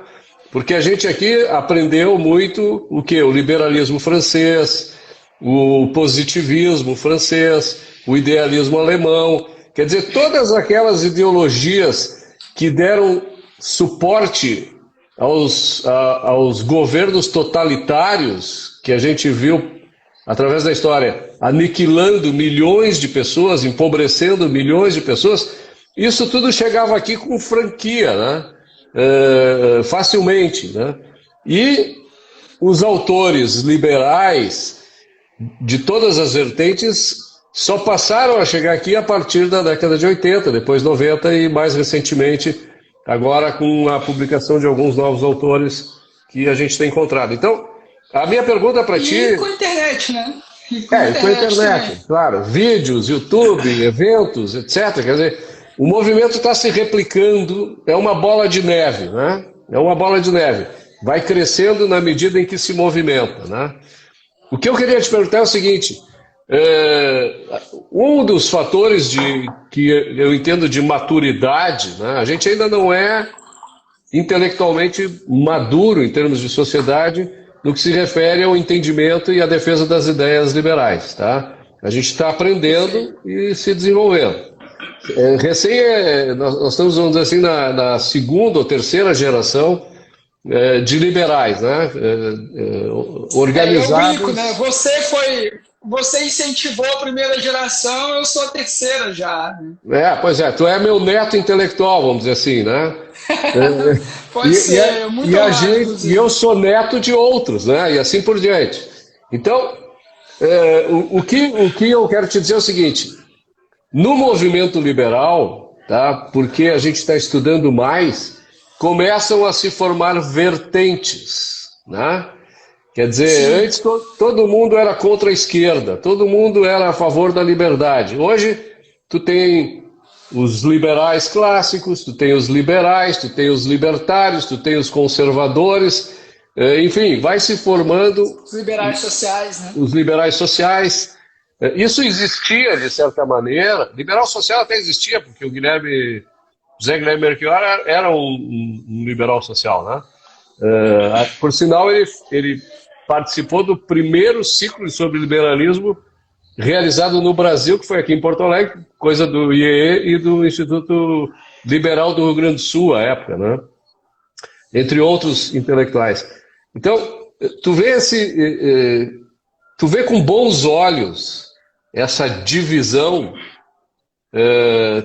porque a gente aqui aprendeu muito o quê? O liberalismo francês, o positivismo francês, o idealismo alemão, quer dizer, todas aquelas ideologias que deram suporte aos governos totalitários que a gente viu através da história, aniquilando milhões de pessoas, empobrecendo milhões de pessoas, isso tudo chegava aqui com franquia, né? Facilmente, né? E os autores liberais de todas as vertentes só passaram a chegar aqui a partir da década de 80, depois 90 e mais recentemente agora com a publicação de alguns novos autores que a gente tem encontrado. Então, a minha pergunta para ti... E com a internet, né? E com a internet, claro. Vídeos, YouTube, eventos, etc. Quer dizer, o movimento está se replicando, é uma bola de neve, né? É uma bola de neve. Vai crescendo na medida em que se movimenta, né? O que eu queria te perguntar é o seguinte... um dos fatores que eu entendo de maturidade, né, a gente ainda não é intelectualmente maduro em termos de sociedade no que se refere ao entendimento e à defesa das ideias liberais, tá? A gente está aprendendo e se desenvolvendo. Nós estamos, vamos dizer assim, na segunda ou terceira geração de liberais, né? Organizados. Eu brinco, né? Você incentivou a primeira geração, eu sou a terceira já. Pois é, tu é meu neto intelectual, vamos dizer assim, né? Pode ser, muito honrado, e eu sou neto de outros, né? E assim por diante. Então, o que eu quero te dizer é o seguinte: no movimento liberal, tá? Porque a gente está estudando mais, começam a se formar vertentes, né? Quer dizer, sim, antes todo mundo era contra a esquerda, todo mundo era a favor da liberdade. Hoje, tu tem os liberais clássicos, tu tem os liberais, tu tem os libertários, tu tem os conservadores, enfim, vai se formando... Os liberais sociais, né? Os liberais sociais. Isso existia, de certa maneira. Liberal social até existia, porque o Guilherme José Guilherme Belchior era um liberal social, né? Por sinal, ele participou do primeiro ciclo sobre liberalismo realizado no Brasil, que foi aqui em Porto Alegre, coisa do IEE e do Instituto Liberal do Rio Grande do Sul, à época, né? Entre outros intelectuais. Então, tu vê com bons olhos essa divisão.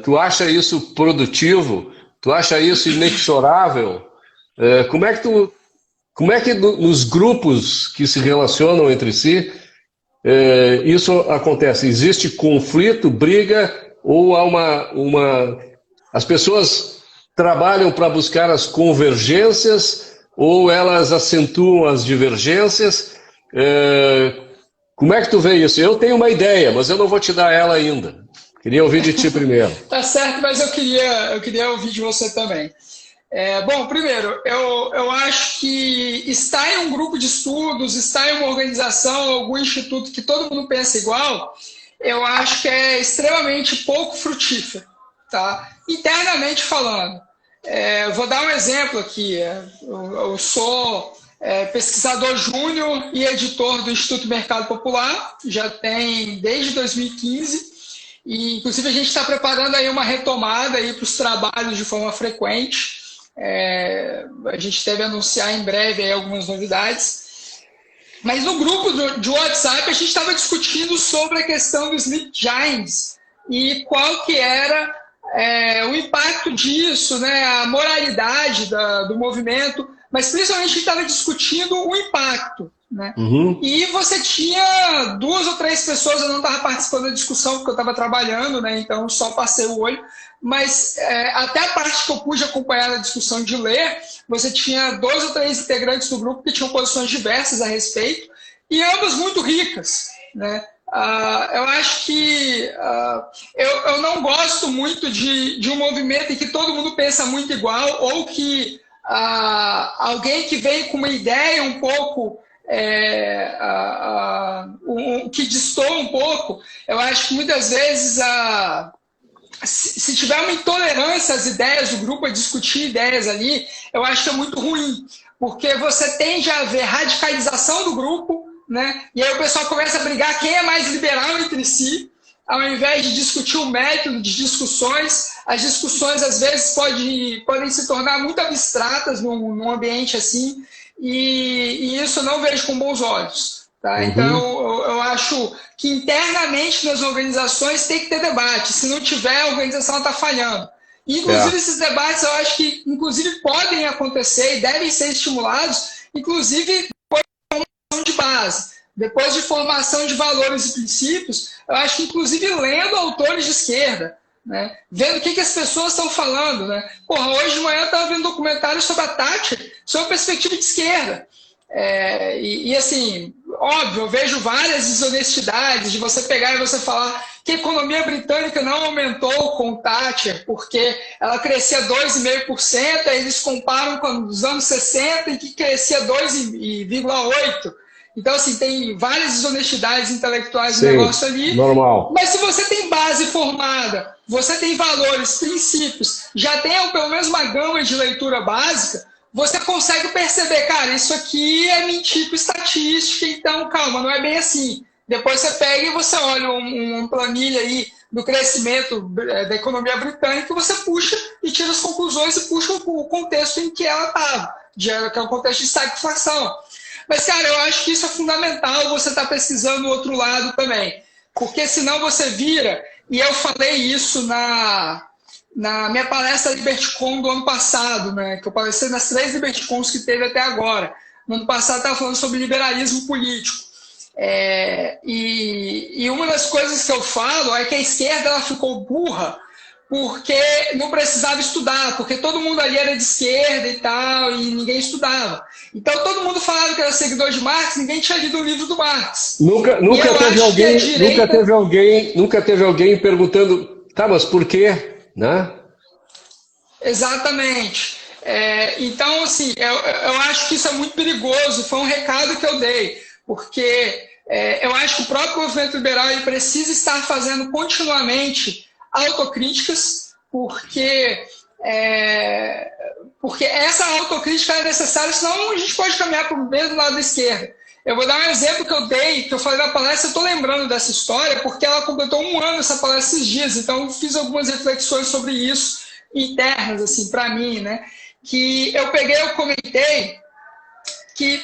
Tu acha isso produtivo? Tu acha isso inexorável? Como é que nos grupos que se relacionam entre si isso acontece? Existe conflito, briga, ou há as pessoas trabalham para buscar as convergências, ou elas acentuam as divergências? Como é que tu vê isso? Eu tenho uma ideia, mas eu não vou te dar ela ainda. Queria ouvir de ti primeiro. Tá certo, mas eu queria ouvir de você também. Bom, primeiro, eu acho que estar em um grupo de estudos, estar em uma organização, algum instituto que todo mundo pensa igual, eu acho que é extremamente pouco frutífero, tá? Internamente falando. Vou dar um exemplo aqui. Eu sou pesquisador júnior e editor do Instituto Mercado Popular, já tem desde 2015, e inclusive a gente está preparando aí uma retomada para os trabalhos de forma frequente. A gente deve anunciar em breve aí algumas novidades. Mas no grupo de WhatsApp a gente estava discutindo sobre a questão dos Sleep Giants e qual que era o impacto disso, né, a moralidade do movimento, mas principalmente a gente estava discutindo o impacto. Né? Uhum. E você tinha 2 ou 3 pessoas, eu não estava participando da discussão porque eu estava trabalhando, né, então só passei o olho, mas até a parte que eu pude acompanhar na discussão de ler, você tinha 2 ou 3 integrantes do grupo que tinham posições diversas a respeito, e ambas muito ricas. Né? Eu acho que eu não gosto muito de um movimento em que todo mundo pensa muito igual, ou que alguém que vem com uma ideia um pouco que destoa um pouco. Eu acho que muitas vezes se tiver uma intolerância às ideias do grupo, a discutir ideias ali, eu acho que é muito ruim, porque você tende a ver radicalização do grupo, né? E aí o pessoal começa a brigar quem é mais liberal entre si, ao invés de discutir o método de discussões. As discussões às vezes podem se tornar muito abstratas num ambiente assim, e isso eu não vejo com bons olhos. Tá? Uhum. Então, eu acho que internamente nas organizações tem que ter debate. Se não tiver, a organização está falhando. Inclusive, esses debates eu acho que inclusive podem acontecer e devem ser estimulados, inclusive depois de formação de base, depois de formação de valores e princípios, eu acho que inclusive lendo autores de esquerda, né? Vendo o que as pessoas estão falando. Né? Porra, hoje de manhã eu estava vendo um documentário sobre a Thatcher, sobre a perspectiva de esquerda. Assim, óbvio, eu vejo várias desonestidades de você pegar e você falar que a economia britânica não aumentou com Thatcher porque ela crescia 2,5%, aí eles comparam com os anos 60 em que crescia 2,8%. Então, assim, tem várias desonestidades intelectuais no negócio ali. Normal. Mas se você tem base formada, você tem valores, princípios, já tem pelo menos uma gama de leitura básica, você consegue perceber, cara, isso aqui é mentir com estatística, então calma, não é bem assim. Depois você pega e você olha uma planilha aí do crescimento da economia britânica e você puxa e tira as conclusões e puxa o contexto em que ela estava, que é o contexto de estagflação. Mas, cara, eu acho que isso é fundamental, você estar pesquisando o outro lado também. Porque senão você vira, e eu falei isso na minha palestra LibertyCon do ano passado, né, que eu palestrei nas 3 LibertyCons que teve até agora. No ano passado eu estava falando sobre liberalismo político. E uma das coisas que eu falo é que a esquerda ela ficou burra porque não precisava estudar, porque todo mundo ali era de esquerda e tal, e ninguém estudava. Então todo mundo falava que era seguidor de Marx, ninguém tinha lido o livro do Marx. Nunca teve alguém perguntando, tá, mas por quê? Né? Exatamente. Então, assim, eu acho que isso é muito perigoso, foi um recado que eu dei, porque eu acho que o próprio movimento liberal ele precisa estar fazendo continuamente autocríticas, porque porque essa autocrítica é necessária, senão a gente pode caminhar para o mesmo lado da esquerda. Eu vou dar um exemplo que eu dei, que eu falei na palestra, eu estou lembrando dessa história, porque ela completou 1 ano essa palestra esses dias, então eu fiz algumas reflexões sobre isso, internas, assim, para mim, né? Que eu comentei que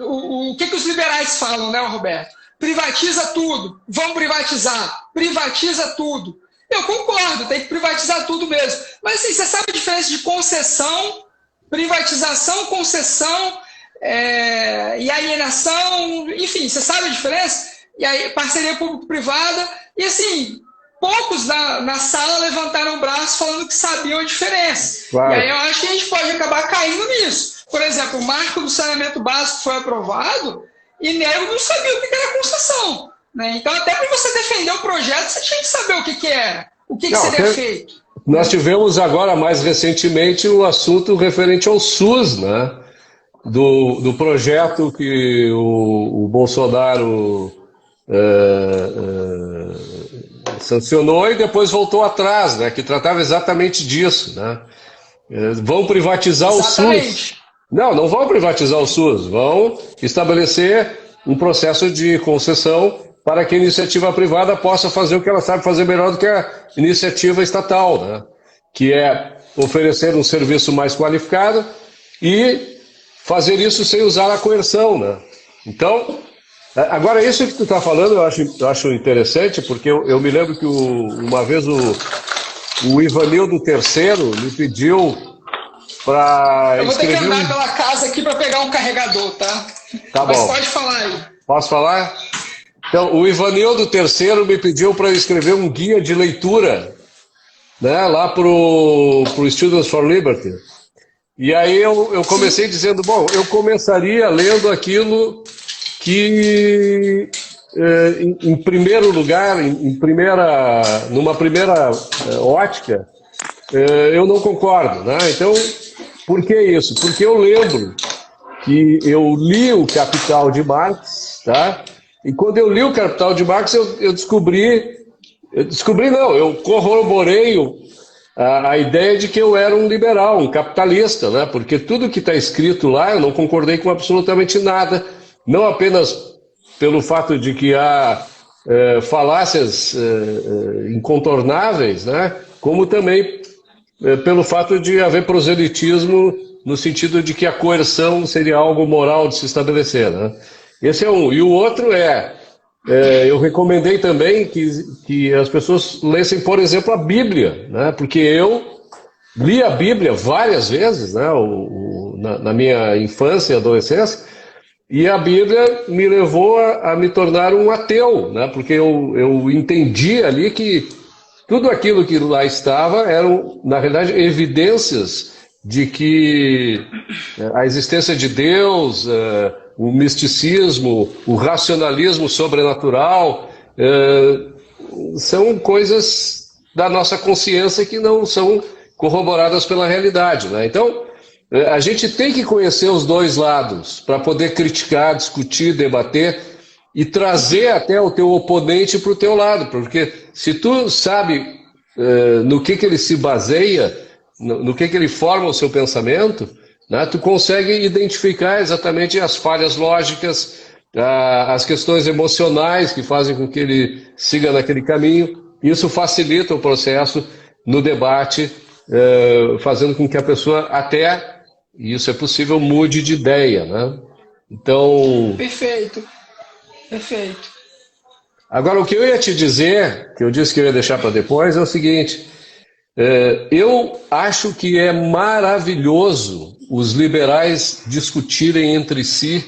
o que os liberais falam, né, Roberto? Privatiza tudo, vão privatizar, privatiza tudo. Eu concordo, tem que privatizar tudo mesmo. Mas assim, você sabe a diferença de concessão, privatização, concessão, e alienação, enfim, você sabe a diferença? E aí, parceria público-privada, e assim, poucos na sala levantaram o braço falando que sabiam a diferença. Claro. E aí eu acho que a gente pode acabar caindo nisso. Por exemplo, o marco do saneamento básico foi aprovado e nego não sabia o que era concessão. Né? Então, até para você defender o projeto, você tinha que saber o que era, o que seria feito. Nós tivemos agora, mais recentemente, o assunto referente ao SUS, né? Do projeto que o Bolsonaro sancionou e depois voltou atrás, né? Que tratava exatamente disso, né? Vão privatizar exatamente. O SUS. Não vão privatizar o SUS, vão estabelecer um processo de concessão para que a iniciativa privada possa fazer o que ela sabe fazer melhor do que a iniciativa estatal, né? Que é oferecer um serviço mais qualificado e fazer isso sem usar a coerção, né? Então, agora isso que tu está falando eu acho interessante, porque eu me lembro que uma vez o Ivanildo III me pediu para eu vou ter que andar pela casa aqui para pegar um carregador, tá? Tá Mas bom. Pode falar aí. Posso falar? Então, o Ivanildo III me pediu para escrever um guia de leitura, né, lá para o Students for Liberty. E aí eu comecei dizendo, bom, eu começaria lendo aquilo que, em primeiro lugar, numa primeira ótica, eu não concordo, né? Então, por que isso? Porque eu lembro que eu li o Capital de Marx, tá? E quando eu li o Capital de Marx, eu corroborei a ideia de que eu era um liberal, um capitalista, né? Porque tudo que está escrito lá eu não concordei com absolutamente nada, não apenas pelo fato de que há falácias incontornáveis, né? Como também pelo fato de haver proselitismo no sentido de que a coerção seria algo moral de se estabelecer, né? Esse é um. E o outro eu recomendei também que as pessoas lessem, por exemplo, a Bíblia, né? Porque eu li a Bíblia várias vezes, né? Na minha infância e adolescência, e a Bíblia me levou a me tornar um ateu, né? Porque eu entendi ali que tudo aquilo que lá estava eram, na realidade, evidências de que a existência de Deus, o misticismo, o racionalismo sobrenatural, são coisas da nossa consciência que não são corroboradas pela realidade, né? Então, a gente tem que conhecer os dois lados para poder criticar, discutir, debater e trazer até o teu oponente para o teu lado, porque se tu sabe no que ele se baseia, no que ele forma o seu pensamento, né, tu consegue identificar exatamente as falhas lógicas, as questões emocionais que fazem com que ele siga naquele caminho. Isso facilita o processo no debate, fazendo com que a pessoa até, e isso é possível, mude de ideia, né? Então... Perfeito. Agora, o que eu ia te dizer, que eu disse que eu ia deixar para depois, é o seguinte: eu acho que é maravilhoso os liberais discutirem entre si,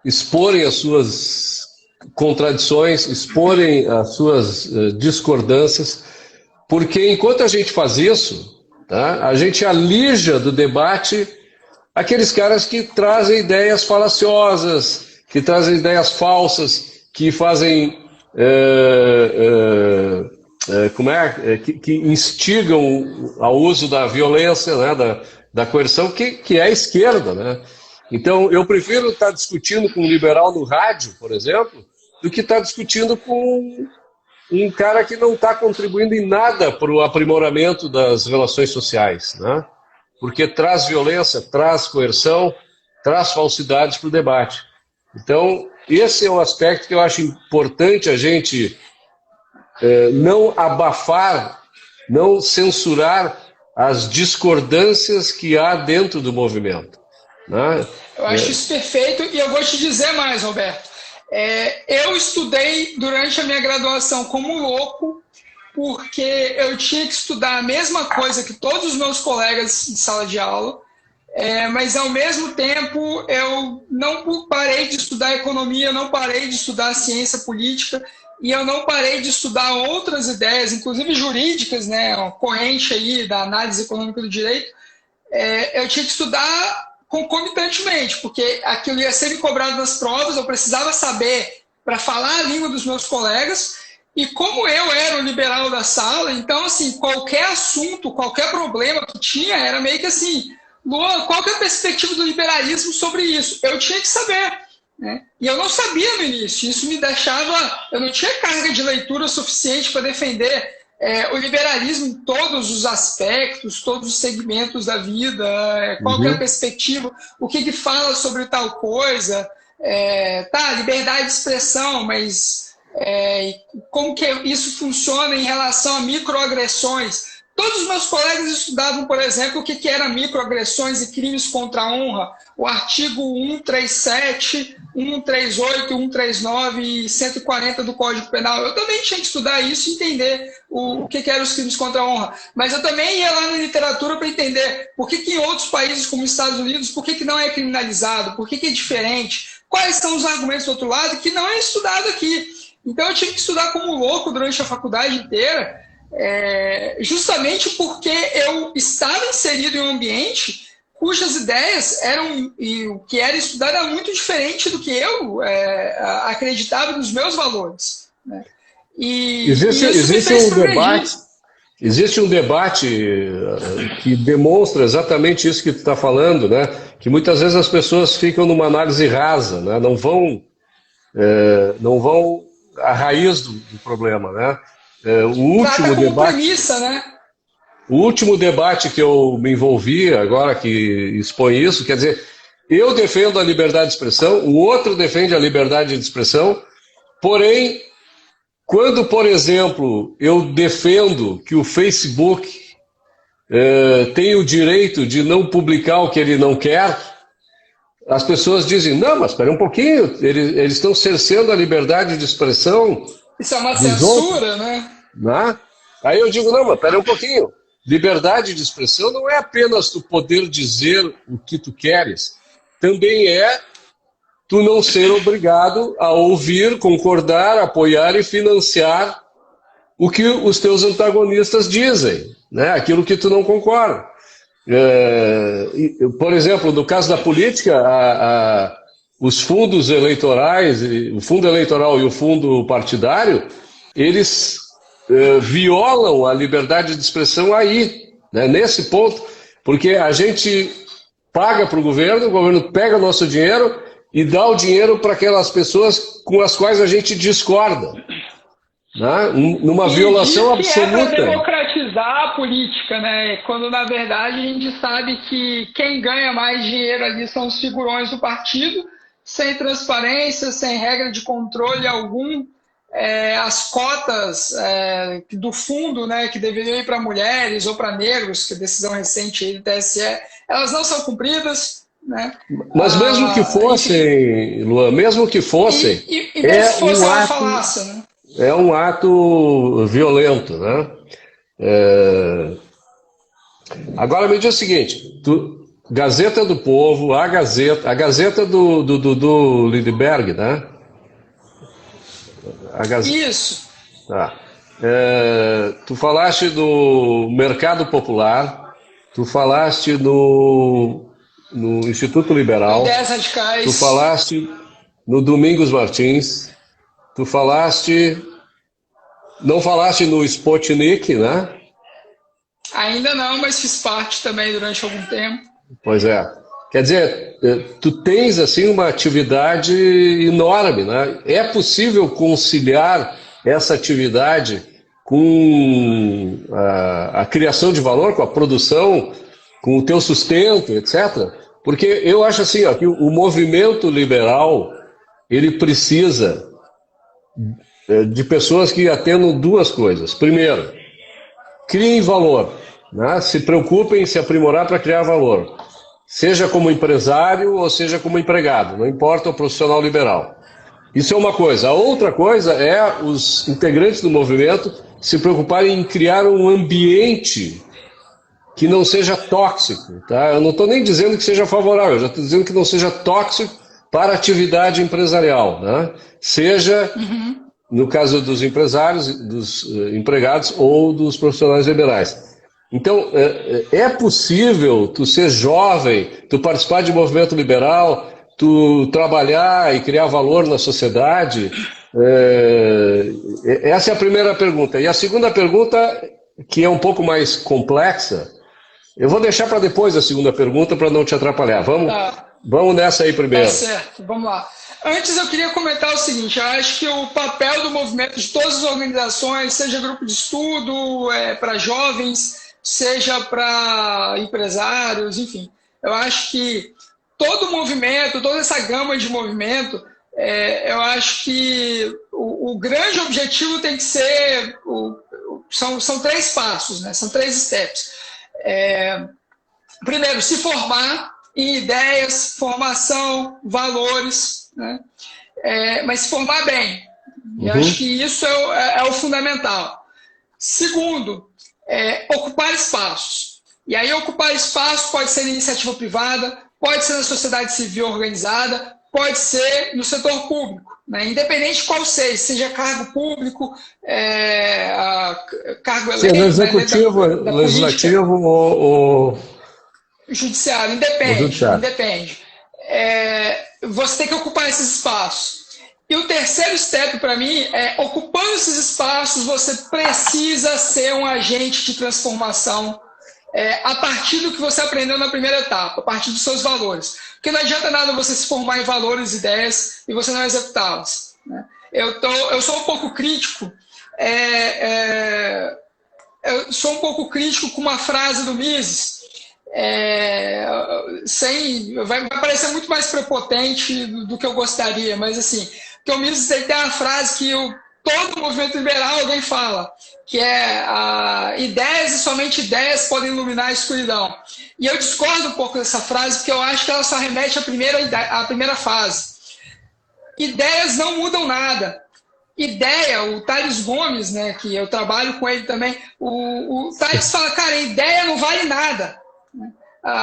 exporem as suas contradições, exporem as suas discordâncias, porque enquanto a gente faz isso, tá, a gente alija do debate aqueles caras que trazem ideias falaciosas, que trazem ideias falsas, que fazem, que instigam ao uso da violência, né, da coerção, que é a esquerda, né? Então, eu prefiro estar discutindo com um liberal no rádio, por exemplo, do que estar discutindo com um cara que não está contribuindo em nada para o aprimoramento das relações sociais, né? Porque traz violência, traz coerção, traz falsidades para o debate. Então, esse é um aspecto que eu acho importante a gente não abafar, não censurar as discordâncias que há dentro do movimento, né? Eu acho isso perfeito e eu vou te dizer mais, Roberto. Eu estudei durante a minha graduação como louco, porque eu tinha que estudar a mesma coisa que todos os meus colegas de sala de aula, mas ao mesmo tempo eu não parei de estudar economia, não parei de estudar ciência política e eu não parei de estudar outras ideias, inclusive jurídicas, né, a corrente aí da análise econômica do direito. Eu tinha que estudar concomitantemente, porque aquilo ia ser me cobrado nas provas, eu precisava saber para falar a língua dos meus colegas, e como eu era o liberal da sala, então, assim, qualquer assunto, qualquer problema que tinha, era meio que assim, Luan, qual que é a perspectiva do liberalismo sobre isso? Eu tinha que saber, né? E eu não sabia no início, isso me deixava, eu não tinha carga de leitura suficiente para defender o liberalismo em todos os aspectos, todos os segmentos da vida, qual que é a perspectiva, o que fala sobre tal coisa, liberdade de expressão, mas como que isso funciona em relação a microagressões. Todos os meus colegas estudavam, por exemplo, o que eram microagressões e crimes contra a honra, o artigo 137, 138, 139 e 140 do Código Penal. Eu também tinha que estudar isso e entender o que eram os crimes contra a honra. Mas eu também ia lá na literatura para entender por que em outros países, como os Estados Unidos, por que não é criminalizado, por que é diferente, quais são os argumentos do outro lado que não é estudado aqui. Então eu tive que estudar como louco durante a faculdade inteira, justamente porque eu estava inserido em um ambiente cujas ideias eram, e o que era estudado era muito diferente do que eu acreditava nos meus valores, né? Existe um debate que demonstra exatamente isso que tu está falando, né? Que muitas vezes as pessoas ficam numa análise rasa, né? Não vão à raiz do problema, né? O último debate que eu me envolvi, agora que expõe isso, quer dizer, eu defendo a liberdade de expressão, o outro defende a liberdade de expressão, porém, quando, por exemplo, eu defendo que o Facebook tem o direito de não publicar o que ele não quer, as pessoas dizem, não, mas espera um pouquinho, eles estão cerceando a liberdade de expressão. Isso é uma censura, né? Aí eu digo, não, mas espera um pouquinho. Liberdade de expressão não é apenas tu poder dizer o que tu queres, também é tu não ser obrigado a ouvir, concordar, apoiar e financiar o que os teus antagonistas dizem, né? Aquilo que tu não concorda. Por exemplo, no caso da política, os fundos eleitorais, o fundo eleitoral e o fundo partidário, eles violam a liberdade de expressão aí, né, nesse ponto, porque a gente paga para o governo pega o nosso dinheiro e dá o dinheiro para aquelas pessoas com as quais a gente discorda, né, numa violação absoluta. É para democratizar a política, né? Quando na verdade a gente sabe que quem ganha mais dinheiro ali são os figurões do partido, sem transparência, sem regra de controle algum. As cotas do fundo, né, que deveriam ir para mulheres ou para negros, que é decisão recente aí do TSE, elas não são cumpridas, né? Mas mesmo que fossem, Luan, mesmo que fossem, falácia, né? É um ato violento, né? Agora me diz o seguinte, Gazeta do Povo, a Gazeta do Lindbergh, né? Isso. Tá. Tu falaste do Mercado Popular, tu falaste no Instituto Liberal, Ideias Radicais. Tu falaste no Domingos Martins, tu não falaste no Sputnik, né? Ainda não, mas fiz parte também durante algum tempo. Pois é. Quer dizer, tu tens assim uma atividade enorme, né? É possível conciliar essa atividade com a criação de valor, com a produção, com o teu sustento, etc. Porque eu acho assim, ó, que o movimento liberal, ele precisa de pessoas que atendam duas coisas. Primeiro, criem valor, né? Se preocupem em se aprimorar para criar valor. Seja como empresário ou seja como empregado, não importa o profissional liberal. Isso é uma coisa. A outra coisa é os integrantes do movimento se preocuparem em criar um ambiente que não seja tóxico. Tá? Eu não estou nem dizendo que seja favorável, eu já estou dizendo que não seja tóxico para a atividade empresarial. Né? Seja, no caso dos empresários, dos empregados ou dos profissionais liberais. Então, é possível tu ser jovem, tu participar de movimento liberal, tu trabalhar e criar valor na sociedade? Essa é a primeira pergunta. E a segunda pergunta, que é um pouco mais complexa, eu vou deixar para depois a segunda pergunta para não te atrapalhar. Vamos nessa aí primeiro. Tá certo, vamos lá. Antes eu queria comentar o seguinte, eu acho que o papel do movimento de todas as organizações, seja grupo de estudo, para jovens, seja para empresários, enfim, eu acho que todo movimento, toda essa gama de movimento, eu acho que o grande objetivo tem que ser, são 3 passos, né? São 3 steps. Primeiro, se formar em ideias, formação, valores, né? Mas se formar bem. Eu acho que isso é o fundamental. Segundo, ocupar espaços. E aí ocupar espaços pode ser na iniciativa privada, pode ser na sociedade civil organizada, pode ser no setor público, né? Independente de qual seja cargo público, cargo eleito, executivo, né, legislativo ou judiciário, independe. Você tem que ocupar esses espaços. E o terceiro step para mim ocupando esses espaços, você precisa ser um agente de transformação a partir do que você aprendeu na primeira etapa, a partir dos seus valores. Porque não adianta nada você se formar em valores, ideias, e você não executá-las, né? Eu sou um pouco crítico, eu sou um pouco crítico com uma frase do Mises, vai parecer muito mais prepotente do que eu gostaria, mas assim, porque o Mises tem uma frase que todo movimento liberal alguém fala, que ideias e somente ideias podem iluminar a escuridão. E eu discordo um pouco dessa frase, porque eu acho que ela só remete à primeira fase. Ideias não mudam nada. Ideia, o Tales Gomes, né, que eu trabalho com ele também, o Tales fala, cara, ideia não vale nada.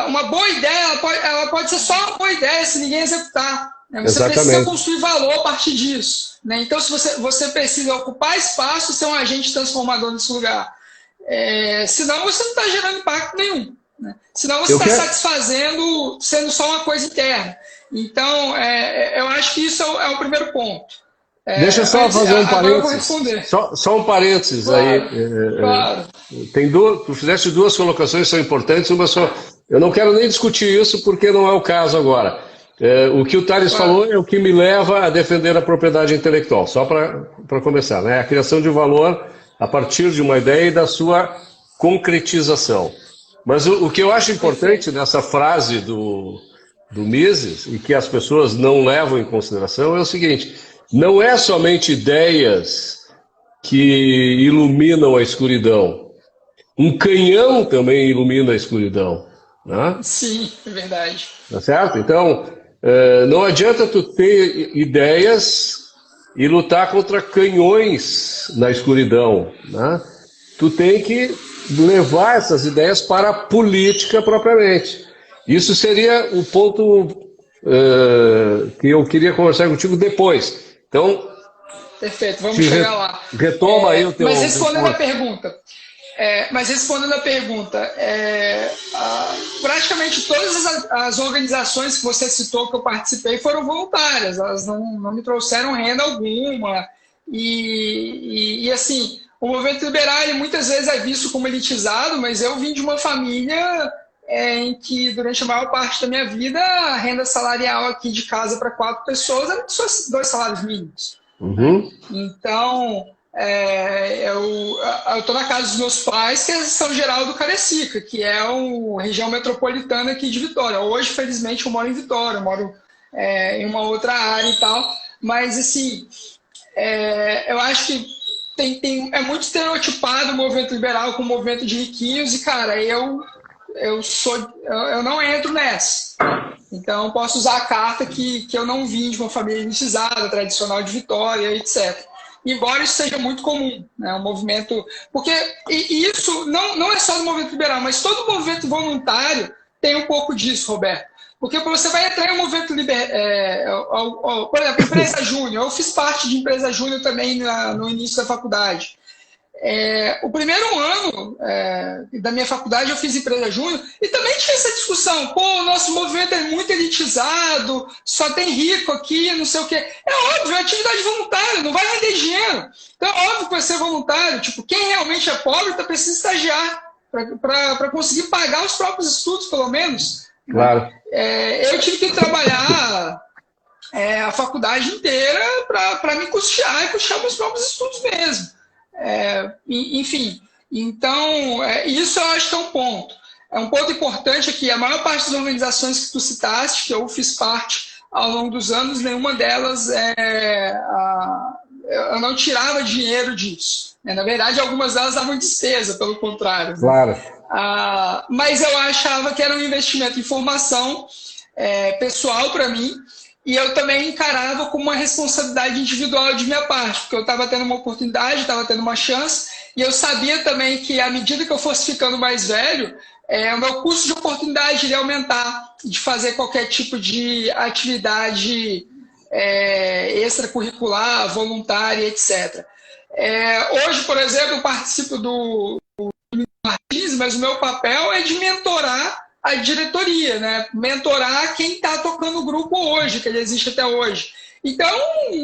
Uma boa ideia, ela pode ser só uma boa ideia se ninguém executar. Você precisa construir valor a partir disso, né? Então, se você precisa ocupar espaço e ser um agente transformador nesse lugar. Senão, você não está gerando impacto nenhum, né? Senão, você está satisfazendo, sendo só uma coisa interna. Então, eu acho que isso é o primeiro ponto. Deixa eu só fazer um parênteses. Só um parênteses, claro, aí. Claro. Tu fizeste 2 colocações que são importantes, uma só. Eu não quero nem discutir isso porque não é o caso agora. O que o Tales falou é o que me leva a defender a propriedade intelectual, só para começar, né? A criação de valor a partir de uma ideia e da sua concretização. Mas o que eu acho importante nessa frase do Mises, e que as pessoas não levam em consideração, é o seguinte: não é somente ideias que iluminam a escuridão. Um canhão também ilumina a escuridão, né? Sim, é verdade. Tá certo? Então, não adianta tu ter ideias e lutar contra canhões na escuridão, né? Tu tem que levar essas ideias para a política propriamente. Isso seria o ponto que eu queria conversar contigo depois. Então, perfeito, vamos chegar lá. Retoma aí o teu... Mas respondendo a pergunta, praticamente todas as organizações que você citou que eu participei foram voluntárias, elas não me trouxeram renda alguma. E assim, o movimento liberal muitas vezes é visto como elitizado, mas eu vim de uma família em que durante a maior parte da minha vida a renda salarial aqui de casa para 4 pessoas era só 2 salários mínimos. Uhum. Então, Eu estou na casa dos meus pais, que é São Geraldo do Cariacica, que é uma região metropolitana aqui de Vitória. Hoje, felizmente, eu moro em Vitória, eu moro em uma outra área e tal, mas assim, eu acho que é muito estereotipado o movimento liberal com o movimento de riquinhos e, cara, eu não entro nessa. Então, eu posso usar a carta que eu não vim de uma família elitizada, tradicional de Vitória, etc. Embora isso seja muito comum, né? Um movimento... Porque isso não é só do movimento liberal, mas todo movimento voluntário tem um pouco disso, Roberto. Porque você vai entrar em um movimento por exemplo, empresa júnior. Eu fiz parte de empresa júnior também no início da faculdade. O primeiro ano da minha faculdade eu fiz empresa júnior e também tinha essa discussão. Pô, o nosso movimento é muito elitizado, só tem rico aqui, não sei o quê. É óbvio, é atividade voluntária, não vai render dinheiro. Então é óbvio que vai ser voluntário. Tipo, quem realmente é pobre precisa estagiar para conseguir pagar os próprios estudos, pelo menos. Claro. Eu tive que trabalhar a faculdade inteira para me custear e custear meus próprios estudos mesmo. Enfim, então isso eu acho que é um ponto. É um ponto importante aqui. A maior parte das organizações que tu citaste, que eu fiz parte ao longo dos anos, nenhuma delas eu não tirava dinheiro disso. Na verdade, algumas delas davam despesa, pelo contrário. Claro. Mas eu achava que era um investimento em formação pessoal para mim, e eu também encarava como uma responsabilidade individual de minha parte, porque eu estava tendo uma oportunidade, estava tendo uma chance, e eu sabia também que, à medida que eu fosse ficando mais velho, o meu custo de oportunidade iria aumentar, de fazer qualquer tipo de atividade extracurricular, voluntária, etc. Hoje, por exemplo, eu participo do Martins, mas o meu papel é de mentorar a diretoria, né? Mentorar quem está tocando o grupo hoje, que ele existe até hoje. Então,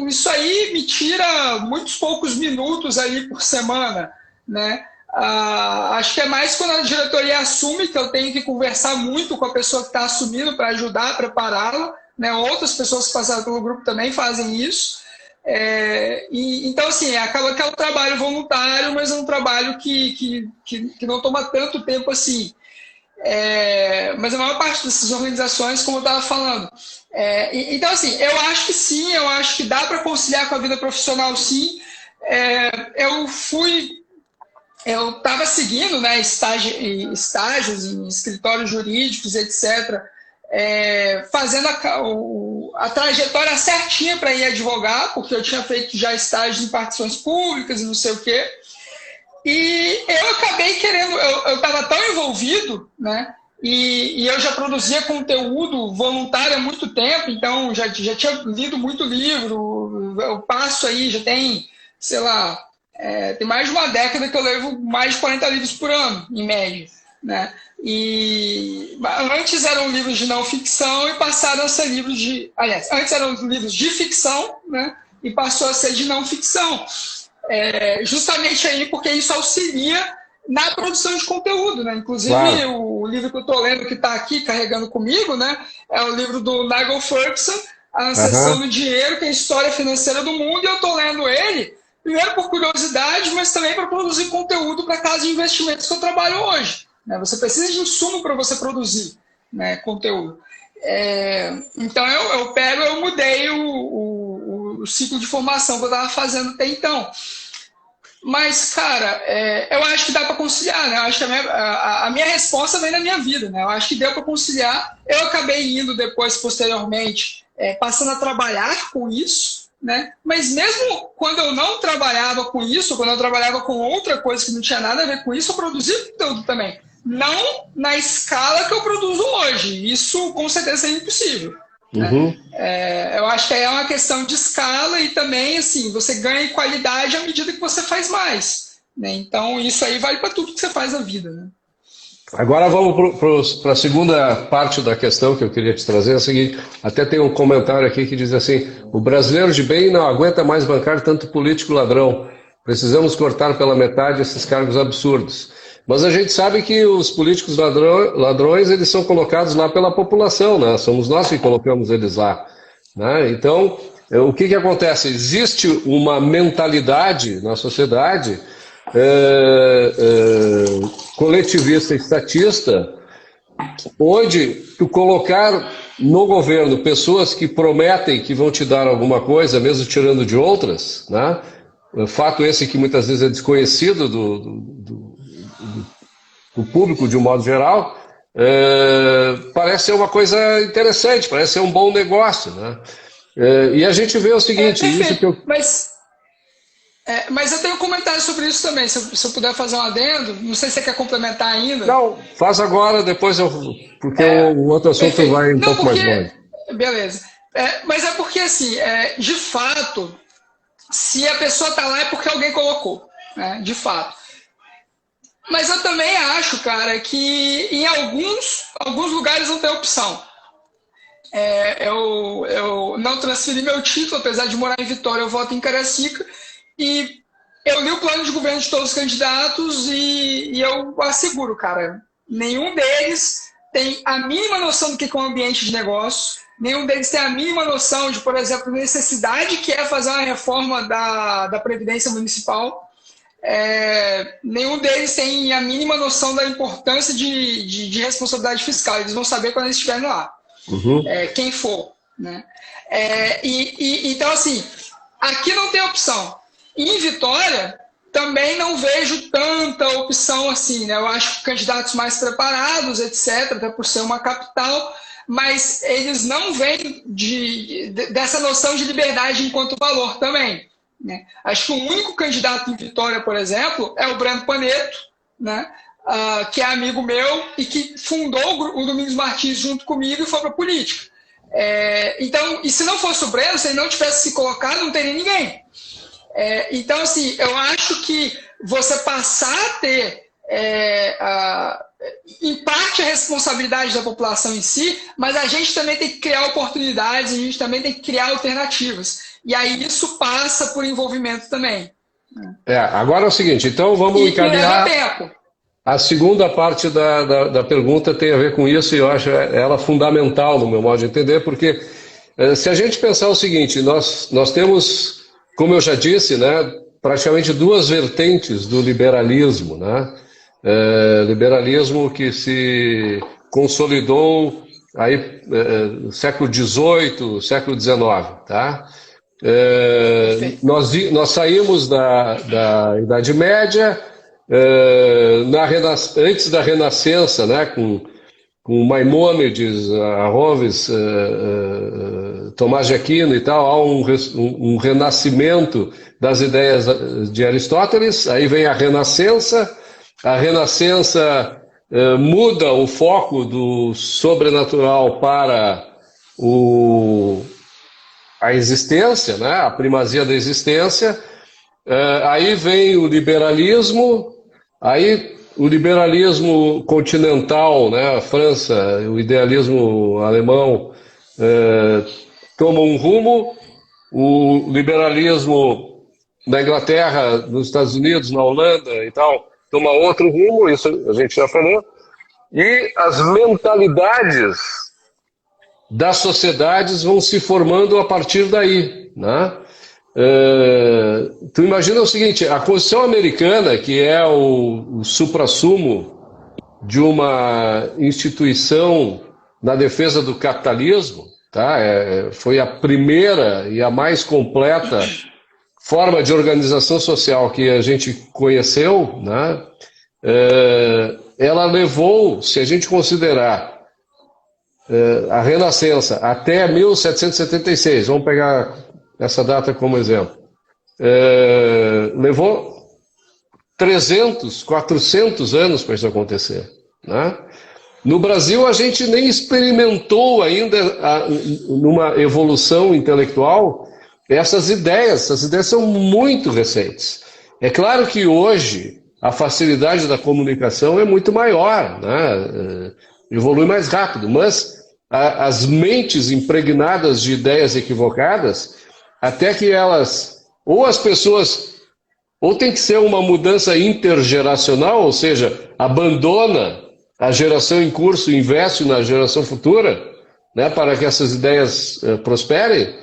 isso aí me tira muitos poucos minutos ali por semana, né? Acho que é mais quando a diretoria assume que eu tenho que conversar muito com a pessoa que está assumindo para ajudar a prepará-la, né? Outras pessoas que passaram pelo grupo também fazem isso. Então, assim, acaba que é um trabalho voluntário, mas é um trabalho que não toma tanto tempo assim. Mas a maior parte dessas organizações, como eu estava falando. Então, assim, eu acho que sim, eu acho que dá para conciliar com a vida profissional, sim. Eu estava seguindo, né, estágios em escritórios jurídicos, etc., fazendo a trajetória certinha para ir advogar, porque eu tinha feito já estágios em partições públicas e não sei o quê. E eu acabei querendo, eu estava tão envolvido, né? E eu já produzia conteúdo voluntário há muito tempo, então já tinha lido muito livro. Eu passo aí, já tem, sei lá, tem mais de uma década que eu levo mais de 40 livros por ano, em média, né? E antes eram livros de não ficção e passaram a ser livros de... Aliás, antes eram livros de ficção, né? E passou a ser de não ficção. Justamente aí porque isso auxilia na produção de conteúdo, né? Inclusive, claro, o livro que eu estou lendo, que está aqui carregando comigo, né? É o livro do Nigel Ferguson, A Ancestral do Dinheiro, que é a história financeira do mundo, e eu estou lendo ele, primeiro por curiosidade, mas também para produzir conteúdo para a casa de investimentos que eu trabalho hoje, né? Você precisa de insumo para você produzir, né, conteúdo. Então, eu mudei o ciclo de formação que eu estava fazendo até então. Mas, cara, eu acho que dá para conciliar, né? Eu acho que a minha resposta vem da minha vida, né? Eu acho que deu para conciliar. Eu acabei indo depois, posteriormente, passando a trabalhar com isso, né? Mas mesmo quando eu não trabalhava com isso, quando eu trabalhava com outra coisa que não tinha nada a ver com isso, eu produzia conteúdo também. Não na escala que eu produzo hoje. Isso, com certeza, é impossível. Uhum. Eu acho que é uma questão de escala e também, assim, você ganha em qualidade à medida que você faz mais, né? Então, isso aí vale para tudo que você faz na vida, né? Agora vamos para a segunda parte da questão que eu queria te trazer. É o seguinte, até tem um comentário aqui que diz assim: o brasileiro de bem não aguenta mais bancar tanto político ladrão. Precisamos cortar pela metade esses cargos absurdos. Mas a gente sabe que os políticos ladrões, eles são colocados lá pela população, né? Somos nós que colocamos eles lá, né? Então, o que acontece? Existe uma mentalidade na sociedade coletivista e estatista, onde tu colocar no governo pessoas que prometem que vão te dar alguma coisa, mesmo tirando de outras, né? Fato esse que muitas vezes é desconhecido do público de um modo geral, parece ser uma coisa interessante, parece ser um bom negócio, né? E a gente vê o seguinte... isso que eu... Mas eu tenho um comentário sobre isso também, se eu puder fazer um adendo, não sei se você quer complementar ainda. Não, faz agora, depois porque o outro assunto perfeito. Vai um pouco mais longe. Beleza. Mas é porque, assim, de fato, se a pessoa está lá é porque alguém colocou, né? De fato. Mas eu também acho, cara, que em alguns lugares não tem opção. Eu não transferi meu título, apesar de morar em Vitória, eu voto em Caracica, e eu li o plano de governo de todos os candidatos e eu asseguro, cara, nenhum deles tem a mínima noção do que é um ambiente de negócio, nenhum deles tem a mínima noção de, por exemplo, necessidade que é fazer uma reforma da Previdência Municipal. Nenhum deles tem a mínima noção da importância de responsabilidade fiscal. Eles vão saber quando eles estiverem lá, quem for, né? Então, assim, aqui não tem opção. Em Vitória, também não vejo tanta opção assim, né? Eu acho candidatos mais preparados, etc., até por ser uma capital, mas eles não vêm dessa noção de liberdade enquanto valor também, né? Acho que o único candidato em Vitória, por exemplo, é o Breno Paneto, né? Que é amigo meu e que fundou o Domingos Martins junto comigo e foi para a política. Então, e se não fosse o Breno, se ele não tivesse se colocado, não teria ninguém. Então, assim, eu acho que você passar a ter, em parte, a responsabilidade da população em si, mas a gente também tem que criar oportunidades, a gente também tem que criar alternativas. E aí isso passa por envolvimento também. Agora é o seguinte, então vamos encaminhar... tempo. A segunda parte da pergunta tem a ver com isso e eu acho ela fundamental no meu modo de entender, porque se a gente pensar o seguinte, nós temos... Como eu já disse, né, praticamente duas vertentes do liberalismo, né? Liberalismo que se consolidou aí no século XVIII, século XIX, tá? Nós saímos da Idade Média, antes da Renascença, né, com Maimônides, Averroes, Tomás de Aquino e tal, há um renascimento das ideias de Aristóteles, aí vem a Renascença muda o foco do sobrenatural para a existência, né, a primazia da existência, aí vem o liberalismo, aí o liberalismo continental, né, a França, o idealismo alemão toma um rumo, o liberalismo na Inglaterra, nos Estados Unidos, na Holanda e tal, toma outro rumo, isso a gente já falou, e as mentalidades das sociedades vão se formando a partir daí, né? Tu imagina o seguinte, a Constituição americana, que é o suprassumo de uma instituição na defesa do capitalismo, tá? Foi a primeira e a mais completa forma de organização social que a gente conheceu, né? Ela levou, se a gente considerar a Renascença até 1776, vamos pegar essa data como exemplo, levou 300, 400 anos para isso acontecer, né? No Brasil, a gente nem experimentou ainda, numa evolução intelectual, essas ideias são muito recentes. É claro que hoje a facilidade da comunicação é muito maior, né? Evolui mais rápido, mas as mentes impregnadas de ideias equivocadas, até que ou as pessoas, ou tem que ser uma mudança intergeracional, ou seja, abandona a geração em curso, investe na geração futura, né, para que essas ideias prosperem,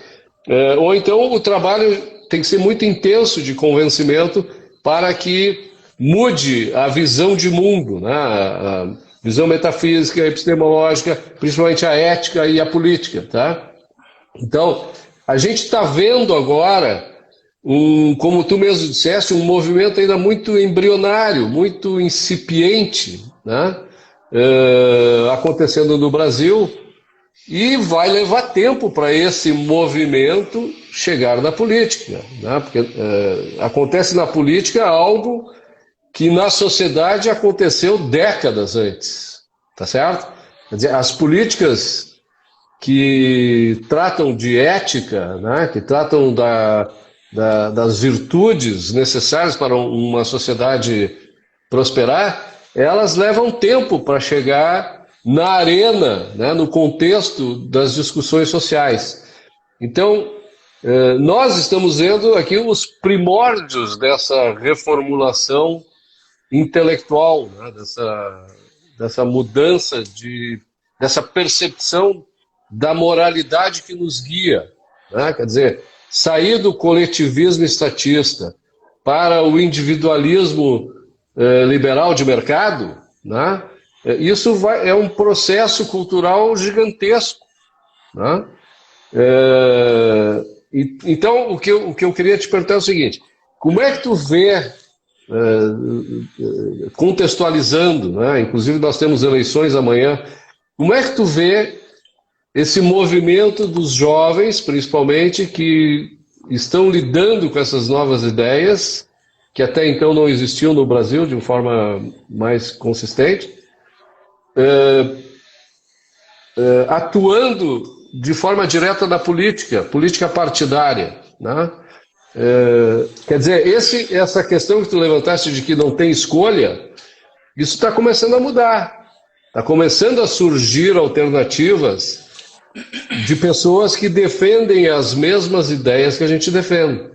Ou então o trabalho tem que ser muito intenso de convencimento para que mude a visão de mundo, né? A visão metafísica, epistemológica, principalmente a ética e a política, tá? Então, a gente está vendo agora, como tu mesmo disseste, um movimento ainda muito embrionário, muito incipiente, né? Acontecendo no Brasil, e vai levar tempo para esse movimento chegar na política, né? Porque acontece na política algo que na sociedade aconteceu décadas antes, tá certo? Quer dizer, as políticas que tratam de ética, né? Que tratam das virtudes necessárias para uma sociedade prosperar, elas levam tempo para chegar na arena, né, no contexto das discussões sociais. Então, nós estamos vendo aqui os primórdios dessa reformulação intelectual, né, dessa mudança, dessa percepção da moralidade que nos guia, né? Quer dizer, sair do coletivismo estatista para o individualismo liberal de mercado, né? Isso é um processo cultural gigantesco, né? Então, o que eu queria te perguntar é o seguinte: como é que tu vê, contextualizando, né? Inclusive nós temos eleições amanhã, como é que tu vê esse movimento dos jovens, principalmente, que estão lidando com essas novas ideias, que até então não existiam no Brasil de uma forma mais consistente, atuando de forma direta na política partidária, né? Quer dizer, essa questão que tu levantaste de que não tem escolha, isso está começando a mudar. Está começando a surgir alternativas de pessoas que defendem as mesmas ideias que a gente defende,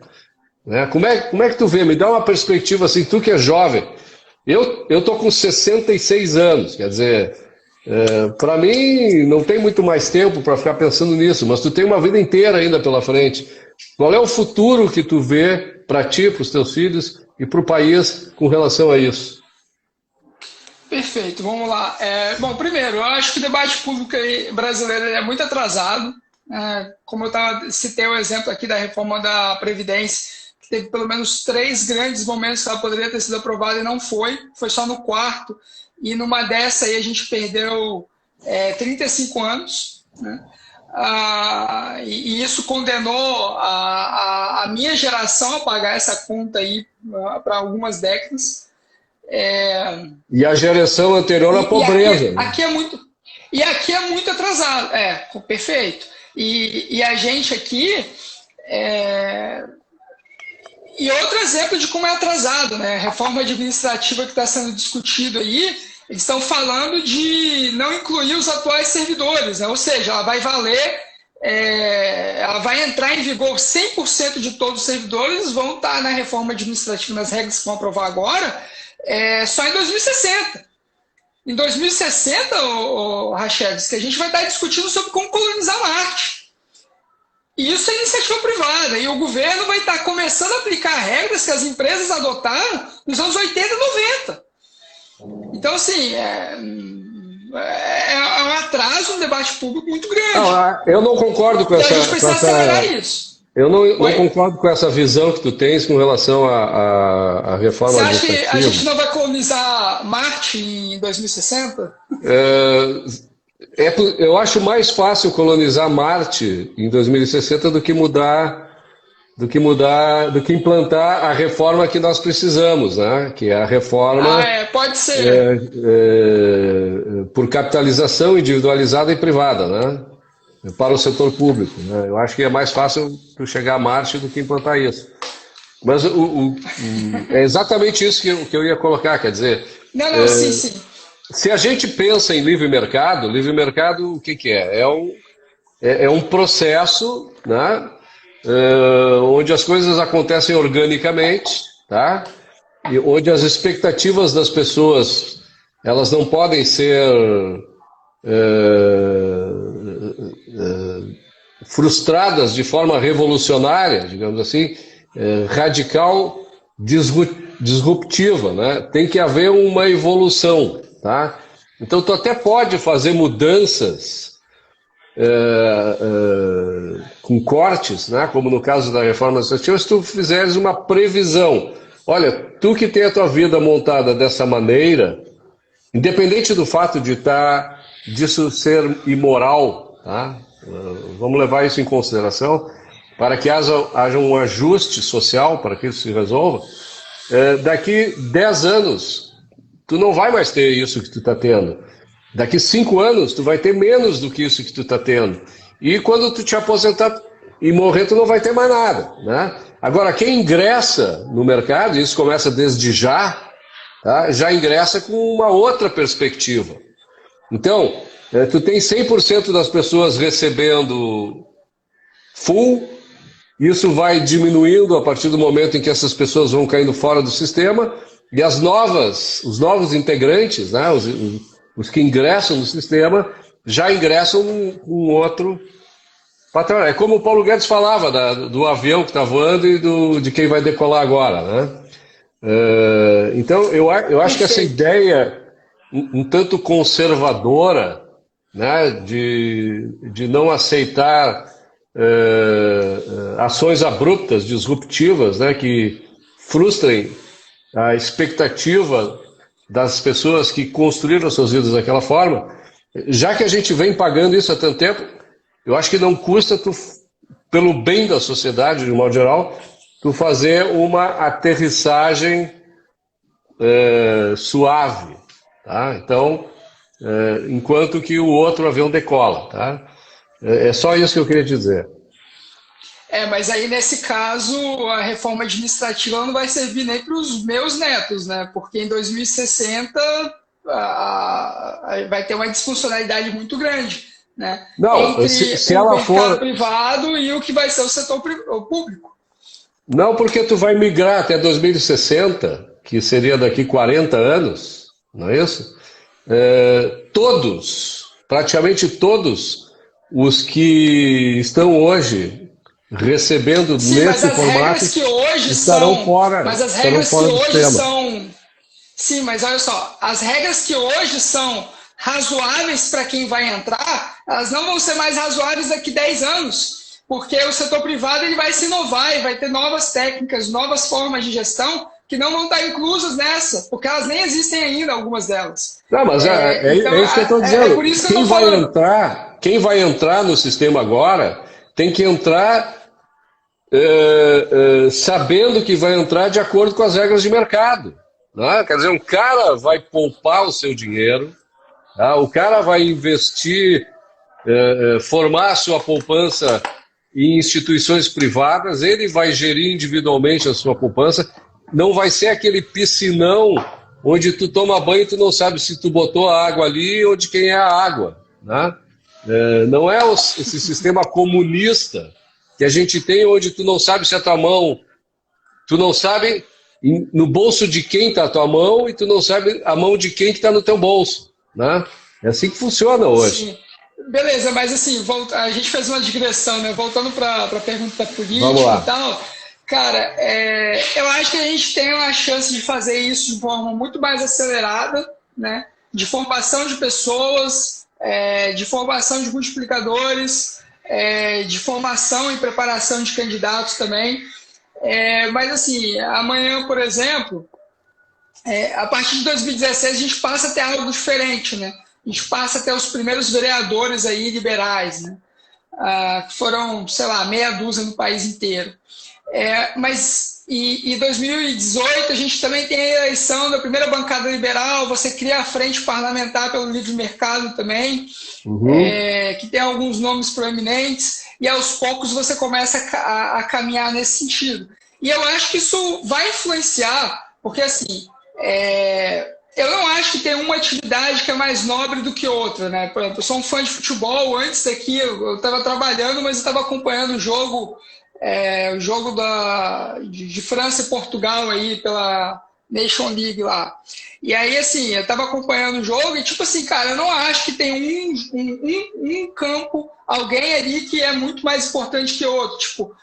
né? Como é que tu vê? Me dá uma perspectiva assim, tu que é jovem. Eu tô com 66 anos, quer dizer, para mim não tem muito mais tempo para ficar pensando nisso, mas tu tem uma vida inteira ainda pela frente. Qual é o futuro que tu vê para ti, para os teus filhos e para o país com relação a isso? Perfeito, vamos lá. Bom, primeiro, eu acho que o debate público brasileiro é muito atrasado. Como eu citei o exemplo aqui da reforma da Previdência, que teve pelo menos 3 grandes momentos que ela poderia ter sido aprovada e não foi só no quarto, e numa dessa aí a gente perdeu 35 anos, né? E isso condenou a minha geração a pagar essa conta aí para algumas décadas. E a geração anterior à pobreza. Aqui é muito atrasado. Perfeito. E a gente aqui. E outro exemplo de como é atrasado, né? A reforma administrativa que está sendo discutido aí, eles estão falando de não incluir os atuais servidores, né? Ou seja, ela vai valer, ela vai entrar em vigor 100% de todos os servidores, vão estar na reforma administrativa, nas regras que vão aprovar agora, só em 2060. Em 2060, Rachel, que a gente vai estar discutindo sobre como colonizar Marte. E isso é iniciativa privada. E o governo vai estar começando a aplicar regras que as empresas adotaram nos anos 80 e 90. Então, assim, é um atraso no debate público muito grande. Eu não concordo com essa... E a gente precisa acelerar isso. Eu não concordo com essa visão que tu tens com relação à reforma administrativa. Você acha que a gente não vai colonizar Marte em 2060? Eu acho mais fácil colonizar Marte em 2060 do que implantar a reforma que nós precisamos, né? Que é a reforma pode ser. Por capitalização individualizada e privada, né? Para o setor público, né? Eu acho que é mais fácil tu chegar a Marte do que implantar isso. Mas é exatamente isso que eu ia colocar, quer dizer... Sim. Se a gente pensa em livre mercado o que é? É um processo, né? Onde as coisas acontecem organicamente, tá? E onde as expectativas das pessoas elas não podem ser frustradas de forma revolucionária, digamos assim, radical, disruptiva, né? Tem que haver uma evolução, tá? Então tu até pode fazer mudanças com cortes, né? Como no caso da reforma administrativa, se tu fizeres uma previsão. Olha, tu que tem a tua vida montada dessa maneira, independente do fato disso ser imoral, tá? Vamos levar isso em consideração, para que haja um ajuste social, para que isso se resolva. Daqui 10 anos, tu não vai mais ter isso que tu está tendo. Daqui 5 anos, tu vai ter menos do que isso que tu está tendo. E quando tu te aposentar e morrer, tu não vai ter mais nada, né? Agora, quem ingressa no mercado, e isso começa desde já, tá? Já ingressa com uma outra perspectiva. Então, tu tem 100% das pessoas recebendo full, isso vai diminuindo a partir do momento em que essas pessoas vão caindo fora do sistema, e os novos integrantes, né, os que ingressam no sistema, já ingressam com outro patrão. É como o Paulo Guedes falava do avião que está voando e de quem vai decolar agora, né? Então, eu acho que essa ideia um tanto conservadora, né, de não aceitar ações abruptas, disruptivas, né, que frustrem a expectativa das pessoas que construíram suas vidas daquela forma, já que a gente vem pagando isso há tanto tempo, eu acho que não custa, pelo bem da sociedade, de um modo geral, tu fazer uma aterrissagem suave, tá? Então, enquanto que o outro avião decola, tá? É só isso que eu queria dizer. Mas aí nesse caso a reforma administrativa não vai servir nem para os meus netos, né? Porque em 2060 vai ter uma disfuncionalidade muito grande, né? Não, entre se o ela mercado for privado e o que vai ser o setor público. Não, porque tu vai migrar até 2060, que seria daqui 40 anos, não é isso? Praticamente todos os que estão hoje recebendo nesse formato estarão fora. Mas as regras que hoje são. Sim, mas olha só, as regras que hoje são razoáveis para quem vai entrar, elas não vão ser mais razoáveis daqui 10 anos. Porque o setor privado ele vai se inovar e vai ter novas técnicas, novas formas de gestão que não vão estar inclusas nessa, porque elas nem existem ainda, algumas delas. Não, mas então, isso que eu estou dizendo. por isso que quem vai entrar no sistema agora tem que entrar sabendo que vai entrar de acordo com as regras de mercado. Né? Quer dizer, um cara vai poupar o seu dinheiro, tá? O cara vai investir, formar a sua poupança em instituições privadas, ele vai gerir individualmente a sua poupança, não vai ser aquele piscinão onde tu toma banho e tu não sabe se tu botou a água ali ou de quem é a água, né? Não é esse sistema comunista que a gente tem, onde tu não sabe se a tua mão, tu não sabe no bolso de quem está a tua mão e tu não sabe a mão de quem que está no teu bolso, né? É assim que funciona hoje. Sim. Beleza, mas assim, a gente fez uma digressão, né? Voltando para a pergunta da política e tal, cara, eu acho que a gente tem uma chance de fazer isso de forma muito mais acelerada, né? De formação de pessoas, de formação de multiplicadores, de formação e preparação de candidatos também. Mas assim, amanhã, por exemplo, a partir de 2016 a gente passa a ter algo diferente, né? A gente passa a ter os primeiros vereadores aí liberais, né? Que foram, sei lá, meia dúzia no país inteiro. Mas em 2018 a gente também tem a eleição da primeira bancada liberal, você cria a frente parlamentar pelo livre mercado também, que tem alguns nomes proeminentes, e aos poucos você começa a caminhar nesse sentido. E eu acho que isso vai influenciar, porque assim, eu não acho que tem uma atividade que é mais nobre do que outra, né? Por exemplo, eu sou um fã de futebol, antes daqui eu estava trabalhando, mas eu estava acompanhando o jogo de França e Portugal aí Nation League lá. E aí, assim, eu tava acompanhando o jogo e, tipo assim, cara, eu não acho que tem um campo, alguém ali que é muito mais importante que outro. Tipo,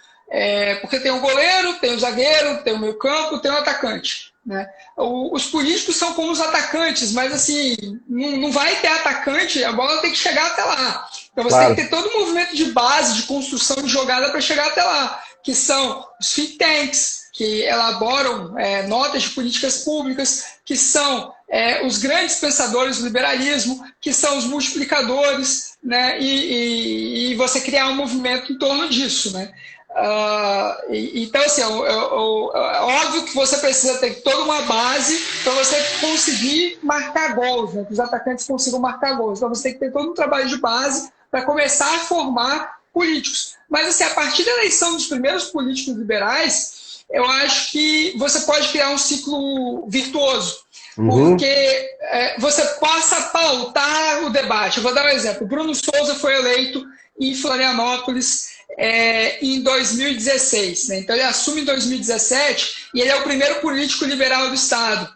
porque tem o goleiro, tem o zagueiro, tem o meio-campo, tem o atacante. Né? Os políticos são como os atacantes, mas assim, não vai ter atacante, a bola tem que chegar até lá. Então você tem que ter todo um movimento de base, de construção de jogada para chegar até lá, que são os think tanks, que elaboram notas de políticas públicas, que são os grandes pensadores do liberalismo, que são os multiplicadores, né? E você criar um movimento em torno disso. Né? Então, assim, é óbvio que você precisa ter toda uma base para você conseguir marcar gols, né? Que os atacantes consigam marcar gols. Então, você tem que ter todo um trabalho de base para começar a formar políticos. Mas, assim, a partir da eleição dos primeiros políticos liberais, eu acho que você pode criar um ciclo virtuoso, porque você passa a pautar o debate. Eu vou dar um exemplo. Bruno Souza foi eleito em Florianópolis em 2016. Né? Então, ele assume em 2017 e ele é o primeiro político liberal do Estado.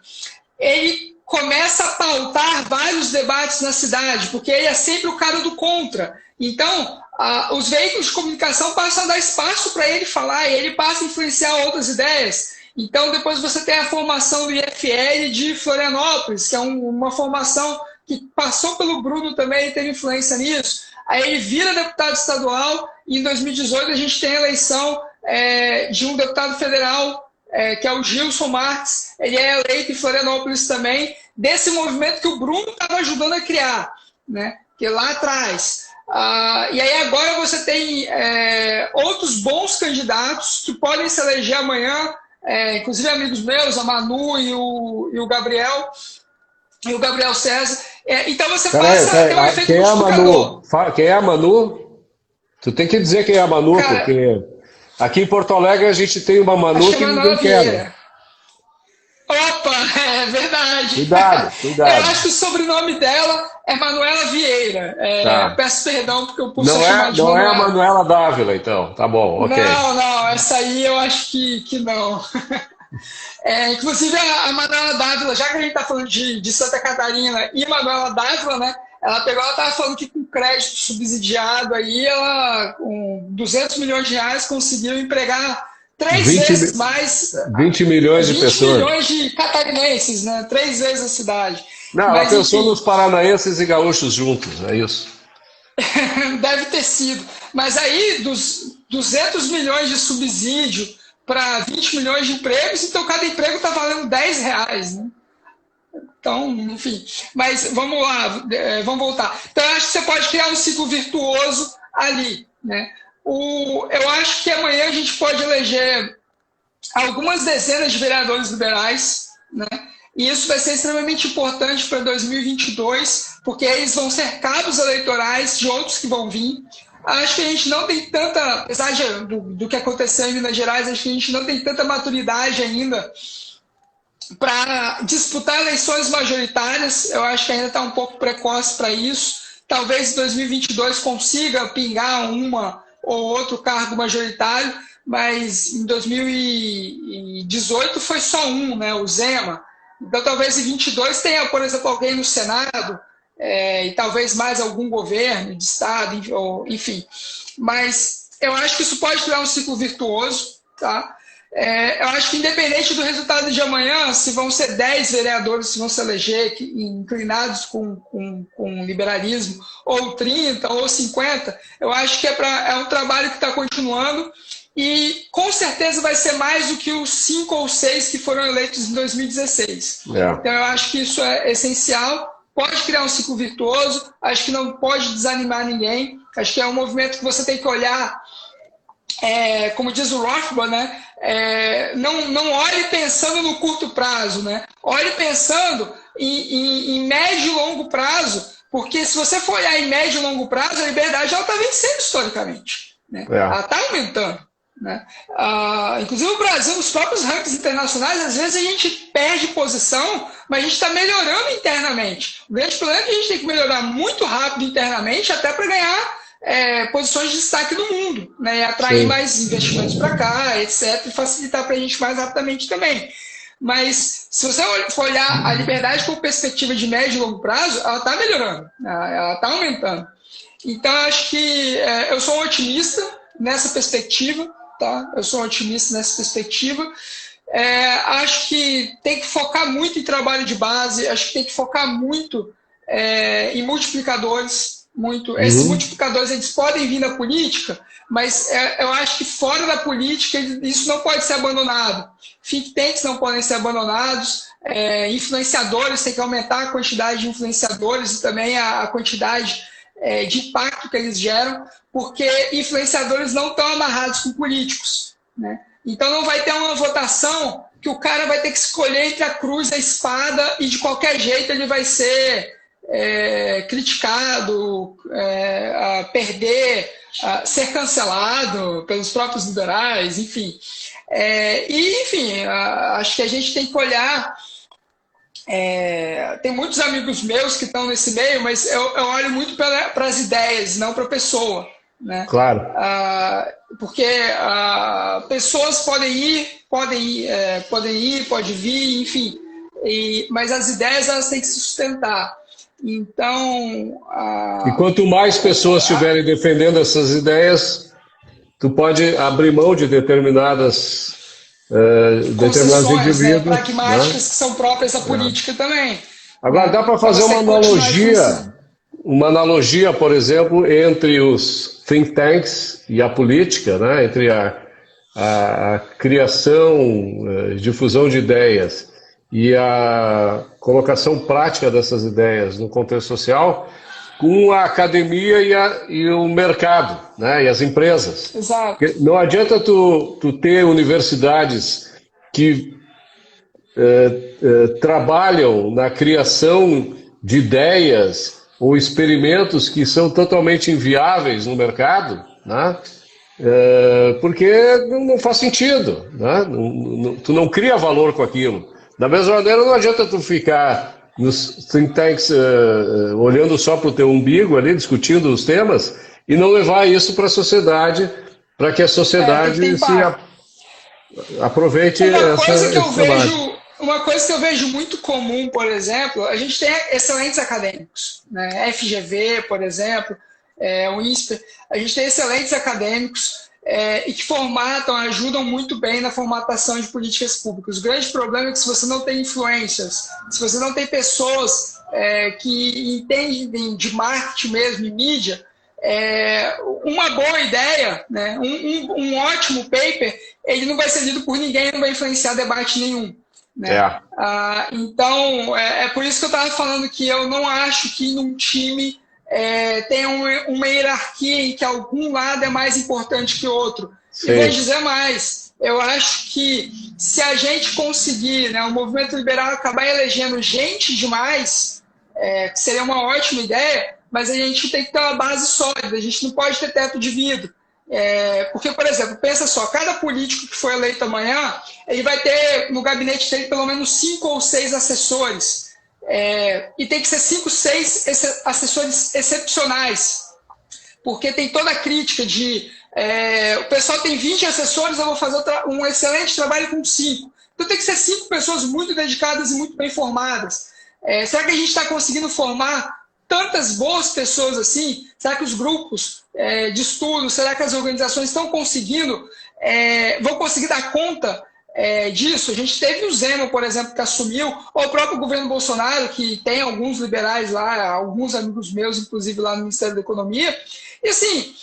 Ele começa a pautar vários debates na cidade, porque ele é sempre o cara do contra. Então, os veículos de comunicação passam a dar espaço para ele falar e ele passa a influenciar outras ideias. Então, depois você tem a formação do IFL de Florianópolis, que é uma formação que passou pelo Bruno também e teve influência nisso. Aí ele vira deputado estadual e em 2018 a gente tem a eleição de um deputado federal, que é o Gilson Marques. Ele é eleito em Florianópolis também, desse movimento que o Bruno estava ajudando a criar, né? Que lá atrás... e aí agora você tem outros bons candidatos que podem se eleger amanhã, inclusive amigos meus, a Manu e o Gabriel César. Então você passa a ter um efeito quem é a multiplicador. Manu? Quem é a Manu? Tu tem que dizer quem é a Manu, cara, porque aqui em Porto Alegre a gente tem uma Manu que ninguém quer. Opa, é verdade. Cuidado. Eu acho que o sobrenome dela é Manuela Vieira. Tá. Peço perdão porque eu pulso chamar de Manuela. Não é a Manuela Dávila, então. Tá bom, ok. Não, essa aí eu acho que não. Inclusive a Manuela Dávila, já que a gente está falando de Santa Catarina e Manuela Dávila, né? Ela estava falando que com crédito subsidiado aí, ela com 200 milhões de reais conseguiu empregar 3 vezes mais... 20 milhões de pessoas. 20 milhões de catarinenses, né? 3 vezes a cidade. Não, ela pensou nos paranaenses e gaúchos juntos, é isso. Deve ter sido. Mas aí, dos 200 milhões de subsídio para 20 milhões de empregos, então cada emprego está valendo R$10, né? Então, enfim. Mas vamos lá, vamos voltar. Então, eu acho que você pode criar um ciclo virtuoso ali, né? Eu acho que amanhã a gente pode eleger algumas dezenas de vereadores liberais, né? E isso vai ser extremamente importante para 2022, porque eles vão ser cabos eleitorais de outros que vão vir. Acho que a gente não tem tanta, apesar do que aconteceu em Minas Gerais, acho que a gente não tem tanta maturidade ainda para disputar eleições majoritárias. Eu acho que ainda está um pouco precoce para isso. Talvez em 2022 consiga pingar uma ou outro cargo majoritário, mas em 2018 foi só um, né, o Zema. Então talvez em 2022 tenha, por exemplo, alguém no Senado, e talvez mais algum governo de estado, enfim. Mas eu acho que isso pode criar um ciclo virtuoso, tá? Eu acho que independente do resultado de amanhã, se vão ser 10 vereadores que vão se eleger inclinados com liberalismo, ou 30, ou 50, eu acho que é um trabalho que está continuando e com certeza vai ser mais do que os 5 ou 6 que foram eleitos em 2016. Então eu acho que isso é essencial, pode criar um ciclo virtuoso, acho que não pode desanimar ninguém, acho que é um movimento que você tem que olhar, como diz o Rothbard, né? Não olhe pensando no curto prazo, né? Olhe pensando em médio e longo prazo, porque se você for olhar em médio e longo prazo, a liberdade está vencendo historicamente, né? Ela está aumentando, né? Inclusive o Brasil, os próprios rankings internacionais, às vezes a gente perde posição, mas a gente está melhorando internamente. O grande problema é que a gente tem que melhorar muito rápido internamente até para ganhar posições de destaque no mundo, né? E atrair mais investimentos para cá, etc., e facilitar para a gente mais rapidamente também. Mas se você for olhar a liberdade por perspectiva de médio e longo prazo, ela está melhorando, ela está aumentando. Então, acho que eu sou um otimista nessa perspectiva, tá? Eu sou um otimista nessa perspectiva. Acho que tem que focar muito em trabalho de base, acho que tem que focar muito em multiplicadores. Esses multiplicadores eles podem vir na política, mas eu acho que fora da política isso não pode ser abandonado. Think tanks não podem ser abandonados, influenciadores, tem que aumentar a quantidade de influenciadores e também a quantidade de impacto que eles geram, porque influenciadores não estão amarrados com políticos, né? Então não vai ter uma votação que o cara vai ter que escolher entre a cruz e a espada e de qualquer jeito ele vai ser criticado, a perder, a ser cancelado pelos próprios liberais, enfim. Acho que a gente tem que olhar. Tem muitos amigos meus que estão nesse meio, mas eu olho muito para as ideias, não para a pessoa, né? Claro. Porque pessoas podem ir, pode vir, enfim. Mas as ideias elas têm que se sustentar. Então. E quanto mais pessoas estiverem defendendo essas ideias, tu pode abrir mão de determinados indivíduos, pragmáticas, né? Que são próprias à política também. Agora, dá para fazer uma analogia, por exemplo, entre os think tanks e a política, né? Entre a criação, difusão de ideias e a colocação prática dessas ideias no contexto social, com a academia e o mercado, né, e as empresas. Exato. Porque não adianta tu ter universidades que trabalham na criação de ideias ou experimentos que são totalmente inviáveis no mercado, né, porque não faz sentido, né, tu não cria valor com aquilo. Da mesma maneira, não adianta tu ficar nos think tanks olhando só para o teu umbigo ali, discutindo os temas, e não levar isso para a sociedade, para que a sociedade aproveite esse trabalho. Uma coisa que eu vejo muito comum, por exemplo, a gente tem excelentes acadêmicos, né? FGV, por exemplo, o INSPER, a gente tem excelentes acadêmicos e que ajudam muito bem na formatação de políticas públicas. O grande problema é que se você não tem influências, se você não tem pessoas que entendem de marketing mesmo e mídia, uma boa ideia, né, um ótimo paper, ele não vai ser lido por ninguém, não vai influenciar debate nenhum. Né? Então, é por isso que eu estava falando que eu não acho que num time tem uma hierarquia em que algum lado é mais importante que o outro. Sim. E vou dizer mais, eu acho que se a gente conseguir, né, o movimento liberal acabar elegendo gente demais, que seria uma ótima ideia, mas a gente tem que ter uma base sólida, a gente não pode ter teto de vidro. Porque, por exemplo, pensa só, cada político que for eleito amanhã, ele vai ter no gabinete dele pelo menos 5 ou 6 assessores. E tem que ser 5, 6 assessores excepcionais, porque tem toda a crítica de o pessoal tem 20 assessores, eu vou fazer um excelente trabalho com 5. Então tem que ser 5 pessoas muito dedicadas e muito bem formadas. Será que a gente está conseguindo formar tantas boas pessoas assim? Será que os grupos de estudo, será que as organizações estão conseguindo, vão conseguir dar conta disso? A gente teve o Zeno, por exemplo, que assumiu, ou o próprio governo Bolsonaro, que tem alguns liberais lá, alguns amigos meus, inclusive lá no Ministério da Economia, e assim,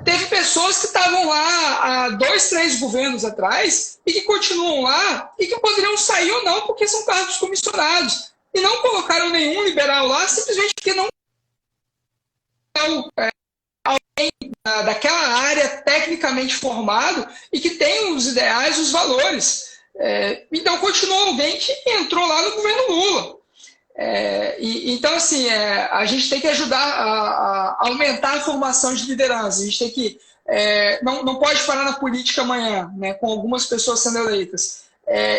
teve pessoas que estavam lá há 2, 3 governos atrás e que continuam lá e que poderiam sair ou não porque são cargos comissionados. E não colocaram nenhum liberal lá simplesmente porque não alguém daquela área tecnicamente formado e que tem os ideais, os valores. Então, continuou alguém que entrou lá no governo Lula. Então, assim, a gente tem que ajudar a aumentar a formação de liderança. A gente tem que... não pode parar na política amanhã, né, com algumas pessoas sendo eleitas.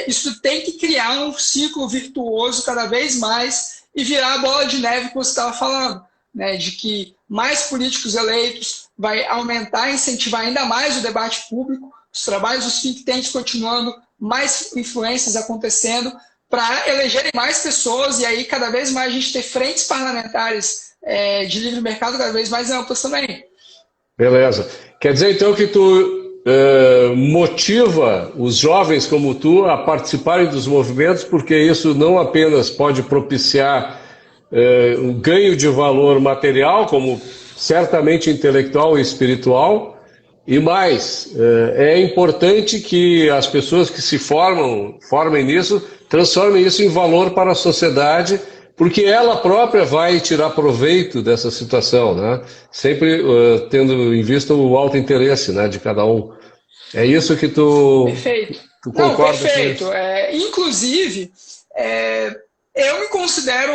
Isso tem que criar um ciclo virtuoso cada vez mais e virar a bola de neve que você estava falando, né, de que mais políticos eleitos vai aumentar, incentivar ainda mais o debate público os trabalhos dos think tanks continuando, mais influências acontecendo, para elegerem mais pessoas e aí cada vez mais a gente ter frentes parlamentares de livre mercado cada vez mais amplas também. Beleza. Quer dizer então que tu motiva os jovens como tu a participarem dos movimentos, porque isso não apenas pode propiciar um ganho de valor material, como certamente intelectual e espiritual, e mais, é importante que as pessoas que se formem nisso, transformem isso em valor para a sociedade, porque ela própria vai tirar proveito dessa situação, né? Sempre tendo em vista o alto interesse, né, de cada um. É isso que tu concorda? Não, perfeito. Inclusive, eu me considero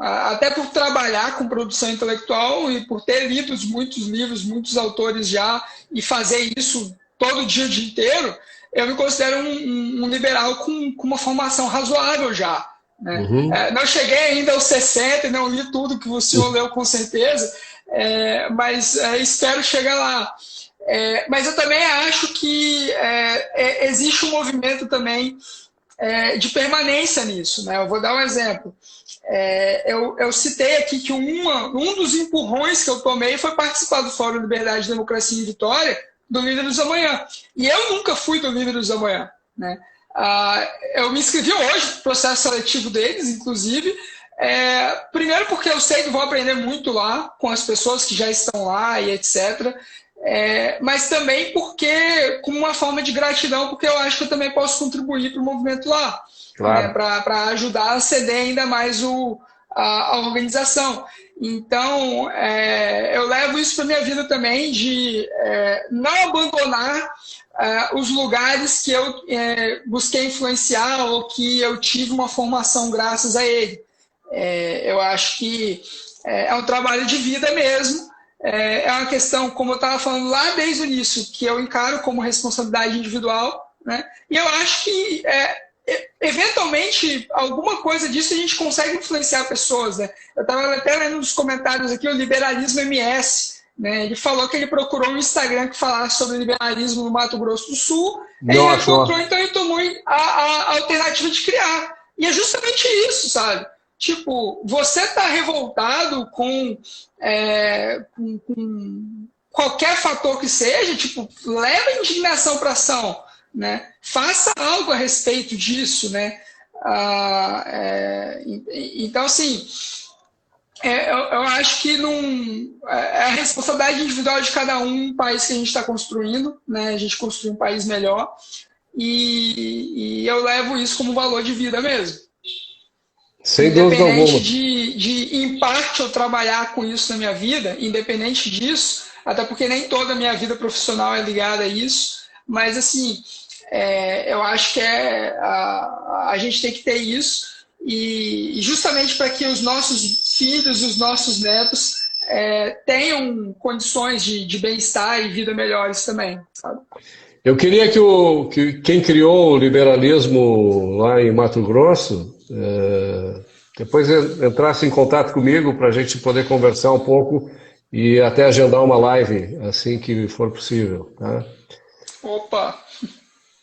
até por trabalhar com produção intelectual e por ter lido muitos livros, muitos autores já, e fazer isso todo dia, o dia inteiro, eu me considero um liberal com uma formação razoável já. Né? Uhum. Não cheguei ainda aos 60 e não li tudo que o senhor leu com certeza, mas espero chegar lá. Mas eu também acho que existe um movimento também de permanência nisso. Né? Eu vou dar um exemplo. Eu citei aqui que um dos empurrões que eu tomei foi participar do Fórum Liberdade, Democracia e Vitória, do Líderes do Amanhã. E eu nunca fui do Líderes do Amanhã. Né? Eu me inscrevi hoje no processo seletivo deles, inclusive. Primeiro porque eu sei que vou aprender muito lá, com as pessoas que já estão lá e etc., mas também porque, como uma forma de gratidão, porque eu acho que eu também posso contribuir para o movimento lá, claro. né, para ajudar a acender ainda mais a organização. Então, eu levo isso para a minha vida também, de não abandonar os lugares que eu busquei influenciar ou que eu tive uma formação graças a ele. Eu acho que é um trabalho de vida mesmo. É uma questão, como eu estava falando lá desde o início, que eu encaro como responsabilidade individual, né? E eu acho que, eventualmente, alguma coisa disso a gente consegue influenciar pessoas. Né? Eu estava até lendo nos comentários aqui o Liberalismo MS. Né? Ele falou que ele procurou um Instagram que falasse sobre liberalismo no Mato Grosso do Sul. Ele encontrou, então ele tomou a alternativa de criar. E é justamente isso, sabe? Tipo, você está revoltado com qualquer fator que seja, tipo, leva a indignação para ação, né? Faça algo a respeito disso, né? Então, assim, eu acho que é a responsabilidade individual de cada um país que a gente está construindo, né? A gente construir um país melhor e eu levo isso como valor de vida mesmo. Sem dúvida alguma. Independente de, em parte, eu trabalhar com isso na minha vida, independente disso, até porque nem toda a minha vida profissional é ligada a isso, mas, assim, eu acho que a gente tem que ter isso, e justamente para que os nossos filhos e os nossos netos tenham condições de bem-estar e vida melhores também, sabe? Eu queria que quem criou o liberalismo lá em Mato Grosso depois entrasse em contato comigo para a gente poder conversar um pouco e até agendar uma live assim que for possível. Tá? Opa!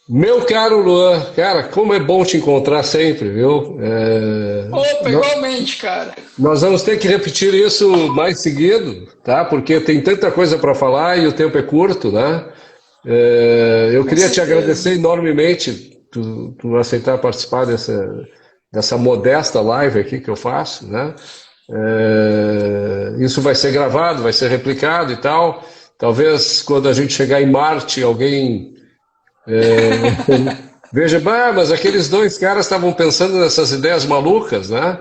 Meu caro Luan, cara, como é bom te encontrar sempre, viu? Opa, igualmente, cara. Nós vamos ter que repetir isso mais seguido, tá? Porque tem tanta coisa para falar e o tempo é curto, né? Eu queria te agradecer enormemente por aceitar participar dessa modesta live aqui que eu faço, né? Isso vai ser gravado, vai ser replicado e tal. Talvez quando a gente chegar em Marte, alguém veja, mas aqueles dois caras estavam pensando nessas ideias malucas, né?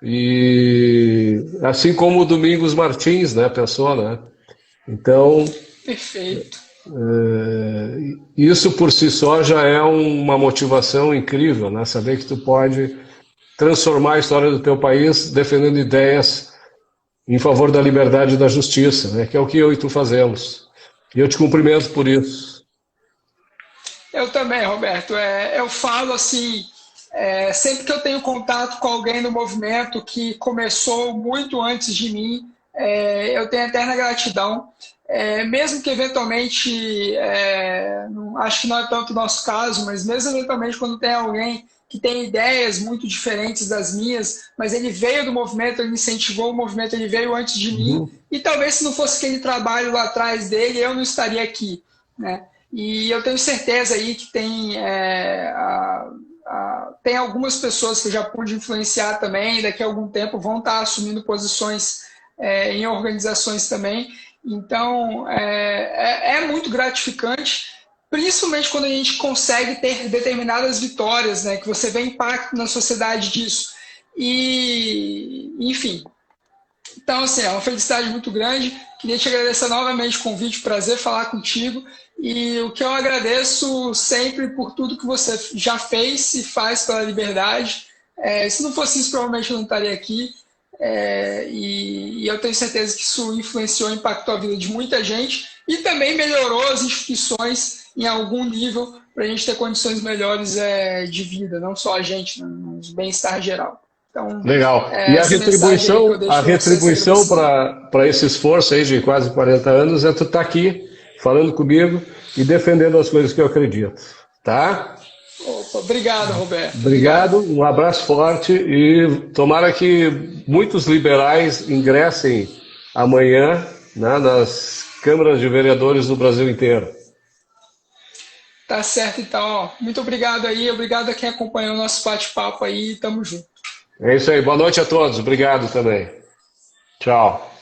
E assim como o Domingos Martins, né? Pensou, né? Então, perfeito. Isso por si só já é uma motivação incrível, né? Saber que tu pode transformar a história do teu país defendendo ideias em favor da liberdade e da justiça, né? Que é o que eu e tu fazemos. E eu te cumprimento por isso. Eu também, Roberto. Eu falo assim, sempre que eu tenho contato com alguém no movimento que começou muito antes de mim, eu tenho eterna gratidão. Mesmo que eventualmente, acho que não é tanto o nosso caso, mas mesmo eventualmente quando tem alguém que tem ideias muito diferentes das minhas, mas ele veio do movimento, ele incentivou o movimento, ele veio antes de mim, Uhum. e talvez se não fosse aquele trabalho lá atrás dele, eu não estaria aqui, né? E eu tenho certeza aí que tem algumas pessoas que eu já pude influenciar também, daqui a algum tempo vão estar assumindo posições em organizações também. Então, é muito gratificante, principalmente quando a gente consegue ter determinadas vitórias, né? Que você vê impacto na sociedade disso. E, enfim. Então, assim, é uma felicidade muito grande. Queria te agradecer novamente o convite, prazer falar contigo. E o que eu agradeço sempre por tudo que você já fez e faz pela liberdade. Se não fosse isso, provavelmente eu não estaria aqui. E eu tenho certeza que isso influenciou, impactou a vida de muita gente e também melhorou as instituições em algum nível para a gente ter condições melhores de vida, não só a gente, no bem-estar geral. Então, Legal. E essa mensagem aí que eu a deixo para vocês retribuição agradecido. para esse esforço aí de quase 40 anos é tu estar aqui falando comigo e defendendo as coisas que eu acredito. Tá? Opa, obrigado, Roberto. Obrigado. Obrigado, um abraço forte e tomara que muitos liberais ingressem amanhã, né, nas câmaras de vereadores do Brasil inteiro. Tá certo, então. Ó, muito obrigado aí. Obrigado a quem acompanhou o nosso bate-papo aí. Tamo junto. É isso aí. Boa noite a todos. Obrigado também. Tchau.